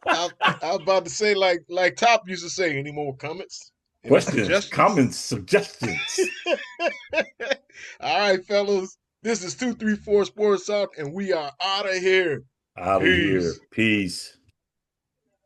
I was about to say, like Top used to say, any more comments? Any Questions, suggestions? comments, suggestions. All right, fellas. This is 234 Sports Talk, and we are out of here. Out of here. Peace. Peace.